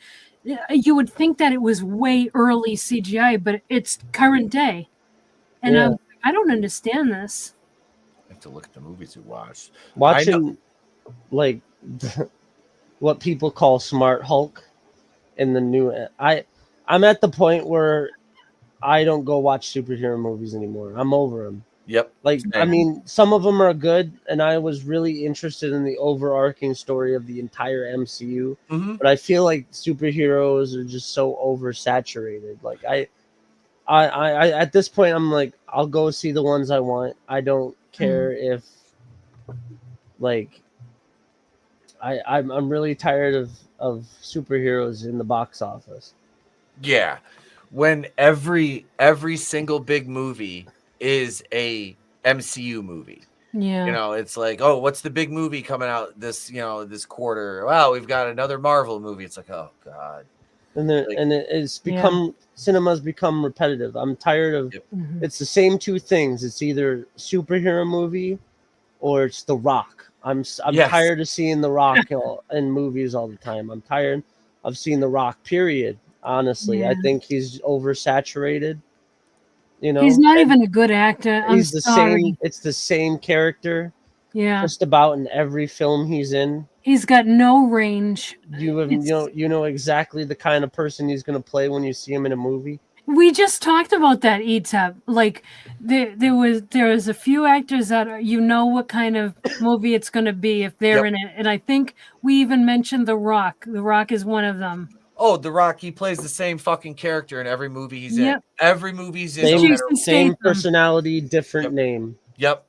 You would think that it was way early CGI, but it's current day, and I don't understand this. I have to look at the movies we watched. Watching like what people call Smart Hulk in the new, I'm at the point where I don't go watch superhero movies anymore. I'm over them. Yep. Like, I mean, some of them are good, and I was really interested in the overarching story of the entire MCU. But I feel like superheroes are just so oversaturated. Like, I at this point, I'm like, I'll go see the ones I want. I don't care if, like, I'm really tired of superheroes in the box office. Yeah. When every single big movie is a MCU movie. Yeah. You know, it's like, oh, what's the big movie coming out this quarter? Wow, we've got another Marvel movie. It's like, oh god. And it's become cinema's become repetitive. I'm tired of it's the same two things. It's either superhero movie or it's The Rock. I'm tired of seeing The Rock in movies all the time. I'm tired of seeing The Rock, period. Honestly, I think he's oversaturated. You know, he's not even a good actor. He's the same. It's the same character. Yeah, just about in every film he's in. He's got no range. You know exactly the kind of person he's going to play when you see him in a movie. We just talked about that, Etep. Like there was a few actors that you know what kind of movie it's going to be if they're in it, and I think we even mentioned The Rock. The Rock is one of them. Oh, The Rock, he plays the same fucking character in every movie he's in. Every movie he's in. Same personality, different name. Yep.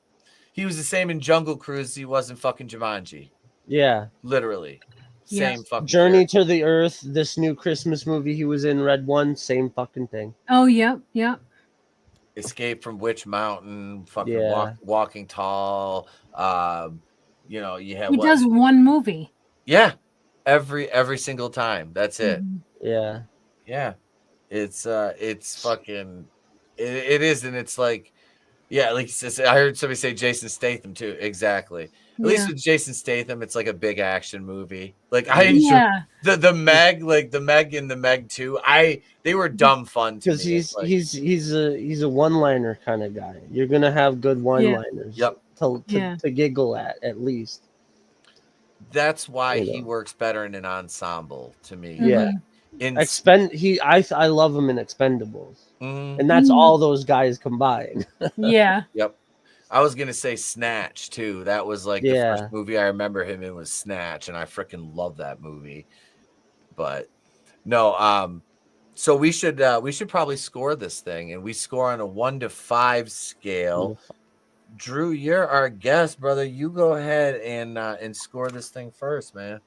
He was the same in Jungle Cruise as he was in fucking Jumanji. Yeah. Literally. Same fucking Journey to the Earth, this new Christmas movie he was in, Red One, same fucking thing. Oh, yep. Escape from Witch Mountain, fucking Walking Tall. You have he does one movie. Yeah. Every single time. That's it. Yeah. Yeah. It's fucking it is, and it's like, like I heard somebody say Jason Statham too. Exactly. At least with Jason Statham, it's like a big action movie. Like the Meg, like the Meg and the Meg 2, they were dumb fun to me. Because he's a one-liner kind of guy. You're gonna have good one-liners. To giggle at least. That's why he works better in an ensemble to me. Yeah. I love him in Expendables, and that's all those guys combined. Yeah. Yep. I was gonna say Snatch too. That was like the first movie I remember him in was Snatch, and I freaking love that movie. But no, so we should probably score this thing, and we score on a 1 to 5 scale. Drew, you're our guest, brother. You go ahead and score this thing first, man.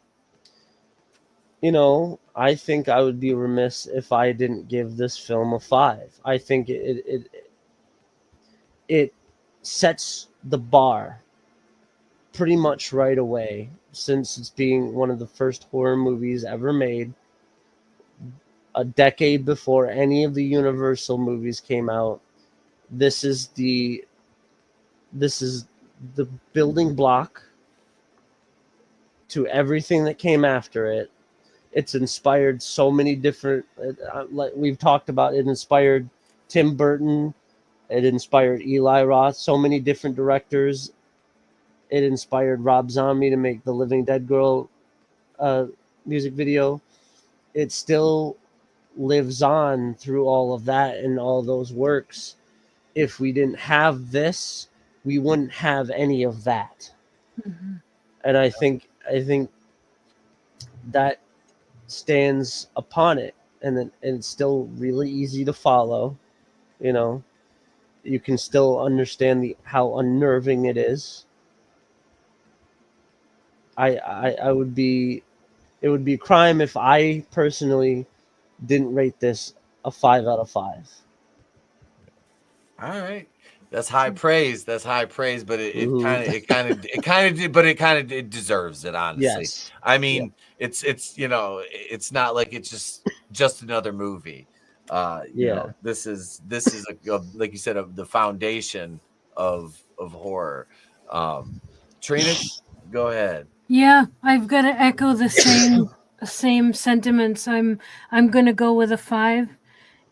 You know, I think I would be remiss if I didn't give this film a 5. I think it sets the bar pretty much right away, since it's being one of the first horror movies ever made, a decade before any of the Universal movies came out. This is the building block to everything that came after it. It's inspired so many different, like we've talked about, it inspired Tim Burton, it inspired Eli Roth, so many different directors. It inspired Rob Zombie to make the Living Dead Girl music video. It still lives on through all of that and all those works. If we didn't have this, we wouldn't have any of that. And I think that stands upon it, and it's still really easy to follow. You know, you can still understand how unnerving it is. It would be a crime if I personally didn't rate this a 5 out of 5. All right. That's high praise. That's high praise, but it kind of deserves it, honestly. Yes. I mean, it's you know, it's not like it's just another movie. You know, this is a, like you said, the foundation of horror. Trina, go ahead. Yeah, I've got to echo the same sentiments. I'm going to go with a 5.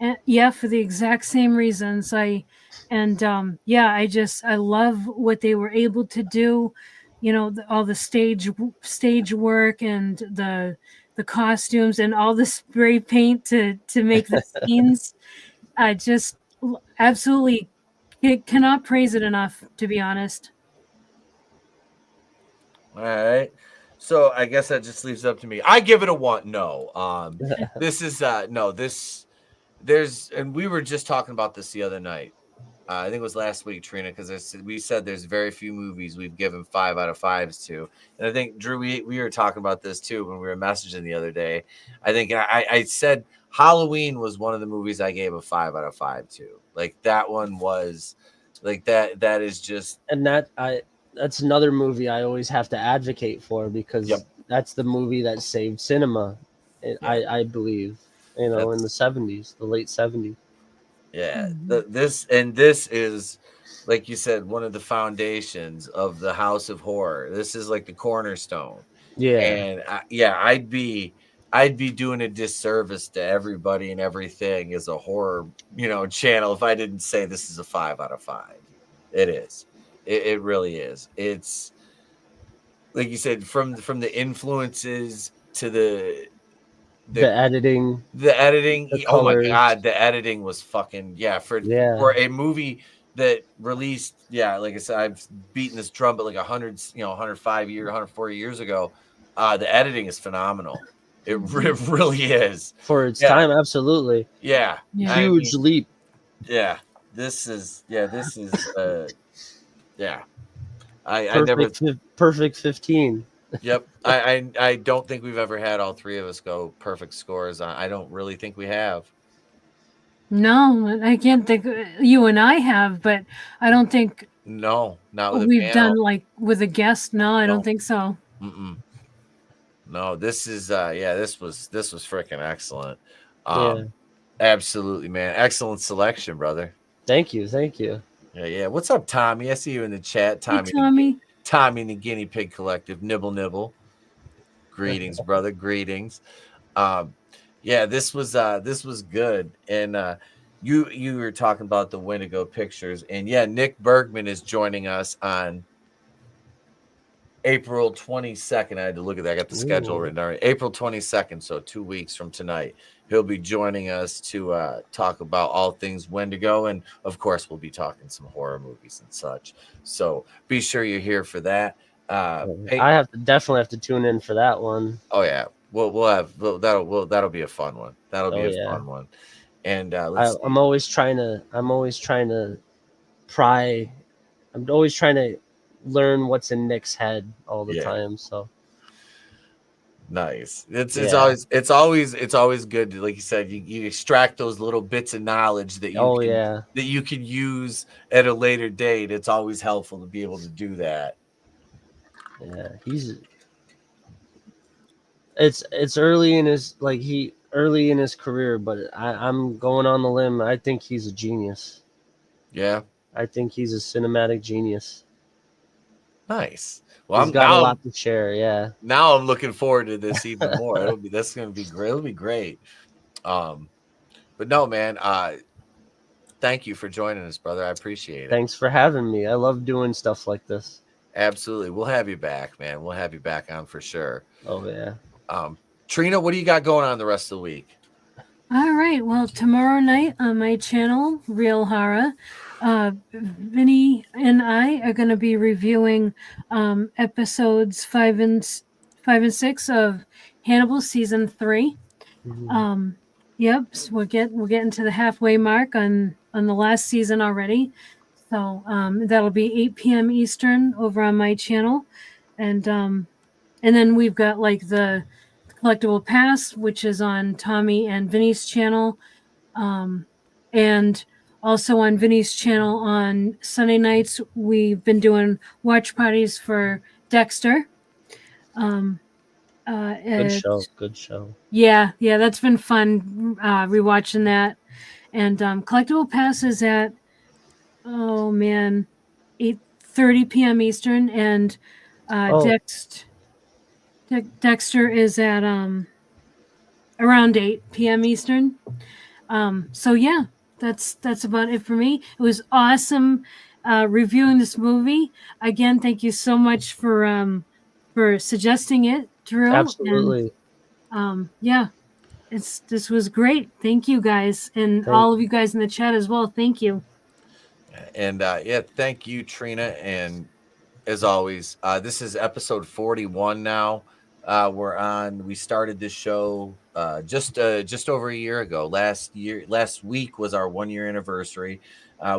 And yeah, for the exact same reasons. I love what they were able to do. You know, all the stage work and the costumes and all the spray paint to make the scenes. I just absolutely cannot praise it enough, to be honest. All right. So I guess that just leaves it up to me. I give it a 1. No. This is and we were just talking about this the other night. I think it was last week, Trina, because we said there's very few movies we've given 5 out of 5s to. And I think, Drew, we were talking about this too when we were messaging the other day. I think I said Halloween was one of the movies I gave a 5 out of 5 to. Like that one was like that is just, and that's another movie I always have to advocate for, because that's the movie that saved cinema. I believe, you know, in the 70s, the late 70s. Yeah, this is, like you said, one of the foundations of the House of Horror. This is like the cornerstone. Yeah, and I'd be doing a disservice to everybody and everything as a horror, you know, channel if I didn't say this is a 5 out of 5. It is. It really is. It's like you said, from the influences to the editing, the oh my god, the editing was fucking for a movie that released, like I said, I've beaten this drum, but like 104 years ago, the editing is phenomenal. It really is for its time. Absolutely. Huge leap. This is perfect 15. Yep. I don't think we've ever had all three of us go perfect scores. I don't really think we have. No, I can't think. You and I have, but I don't think. No, not with we've done like with a guest. No, I don't think so. No, this is this was freaking excellent. Absolutely, man. Excellent selection, brother. Thank you. Yeah. What's up, Tommy? I see you in the chat. Tommy. Hey, Tommy. Tommy and the Guinea Pig Collective. Nibble. Greetings, brother. Greetings. This was good. And you were talking about the Wendigo pictures, and Nick Bergman is joining us on April 22nd. I had to look at that. I got the schedule written down. April 22nd, so 2 weeks from tonight. He'll be joining us to talk about all things Wendigo. And, of course, we'll be talking some horror movies and such. So be sure you're here for that. I definitely have to tune in for that one. Oh, yeah. That'll be a fun one. That'll be a fun one. And I'm always trying to pry. I'm always trying to learn what's in Nick's head all the time. So nice. It's always good to, like you said, you extract those little bits of knowledge that you can use at a later date. It's always helpful to be able to do that. Yeah, it's early in his career, but I'm going on the limb. I think he's a genius. Yeah, I think he's a cinematic genius. Nice. Well, he's got a lot to share. Yeah. Now I'm looking forward to this even more. That's gonna be great. It'll be great. But no, man. Thank you for joining us, brother. I appreciate it. Thanks for having me. I love doing stuff like this. Absolutely. We'll have you back, man. We'll have you back on for sure. Oh yeah. Trina, what do you got going on the rest of the week? All right. Well, tomorrow night on my channel, Real Horror, Vinny and I are going to be reviewing episodes 5 and 6 of Hannibal season 3. Mm-hmm. Yep, so we're getting to the halfway mark on the last season already. So that'll be 8 p.m. Eastern over on my channel, and then we've got like the Collectible Pass, which is on Tommy and Vinny's channel, and also on Vinny's channel on Sunday nights. We've been doing watch parties for Dexter. Good show. Yeah, that's been fun rewatching that. And Collectible Pass is at 8:30 p.m. Eastern, and Dexter is at around 8 p.m. Eastern. So yeah, that's about it for me. It was awesome reviewing this movie. Again, thank you so much for suggesting it, Drew. Absolutely. And, this was great. Thank you guys, and all of you guys in the chat as well. Thank you. And thank you, Trina. And as always, this is episode 41 now. We started this show just over a year ago. Last week was our 1-year anniversary.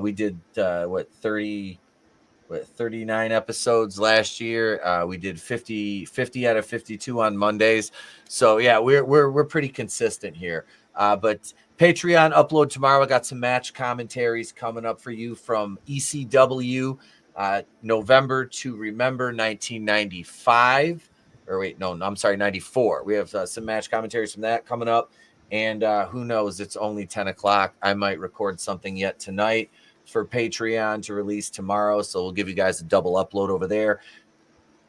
We did 39 episodes last year. We did 50 out of 52 on Mondays. So yeah, we're pretty consistent here. But Patreon upload tomorrow. I got some match commentaries coming up for you from ECW, November to Remember 1995. Or wait, no, I'm sorry, 94. We have some match commentaries from that coming up. And who knows? It's only 10 o'clock. I might record something yet tonight for Patreon to release tomorrow. So we'll give you guys a double upload over there.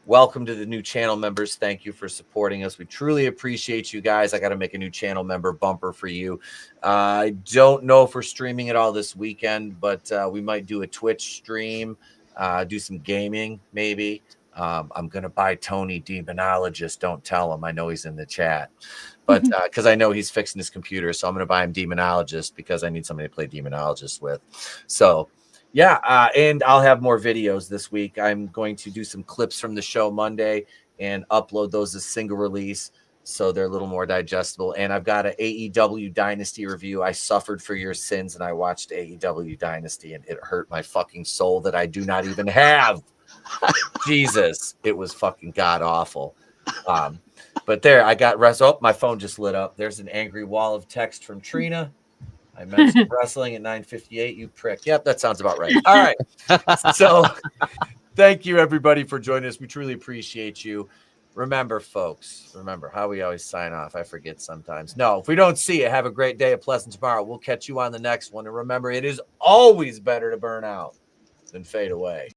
Welcome to the new channel members. Thank you for supporting us. We truly appreciate you guys. I got to make a new channel member bumper for you. I don't know if we're streaming it all this weekend, but we might do a Twitch stream, do some gaming maybe. I'm going to buy Tony Demonologist. Don't tell him. I know he's in the chat. But because I know he's fixing his computer. So I'm going to buy him Demonologist because I need somebody to play Demonologist with. So yeah, and I'll have more videos this week. I'm going to do some clips from the show Monday and upload those as single release, so they're a little more digestible. And I've got an AEW Dynasty review. I suffered for your sins, and I watched AEW Dynasty, and it hurt my fucking soul that I do not even have. Jesus, it was fucking god awful. But there, I got oh, my phone just lit up. There's an angry wall of text from Trina. I mentioned wrestling at 9:58. You prick. Yep, that sounds about right. All right. So thank you, everybody, for joining us. We truly appreciate you. Remember, folks, how we always sign off. I forget sometimes. No, if we don't see you, have a great day, a pleasant tomorrow. We'll catch you on the next one. And remember, it is always better to burn out than fade away.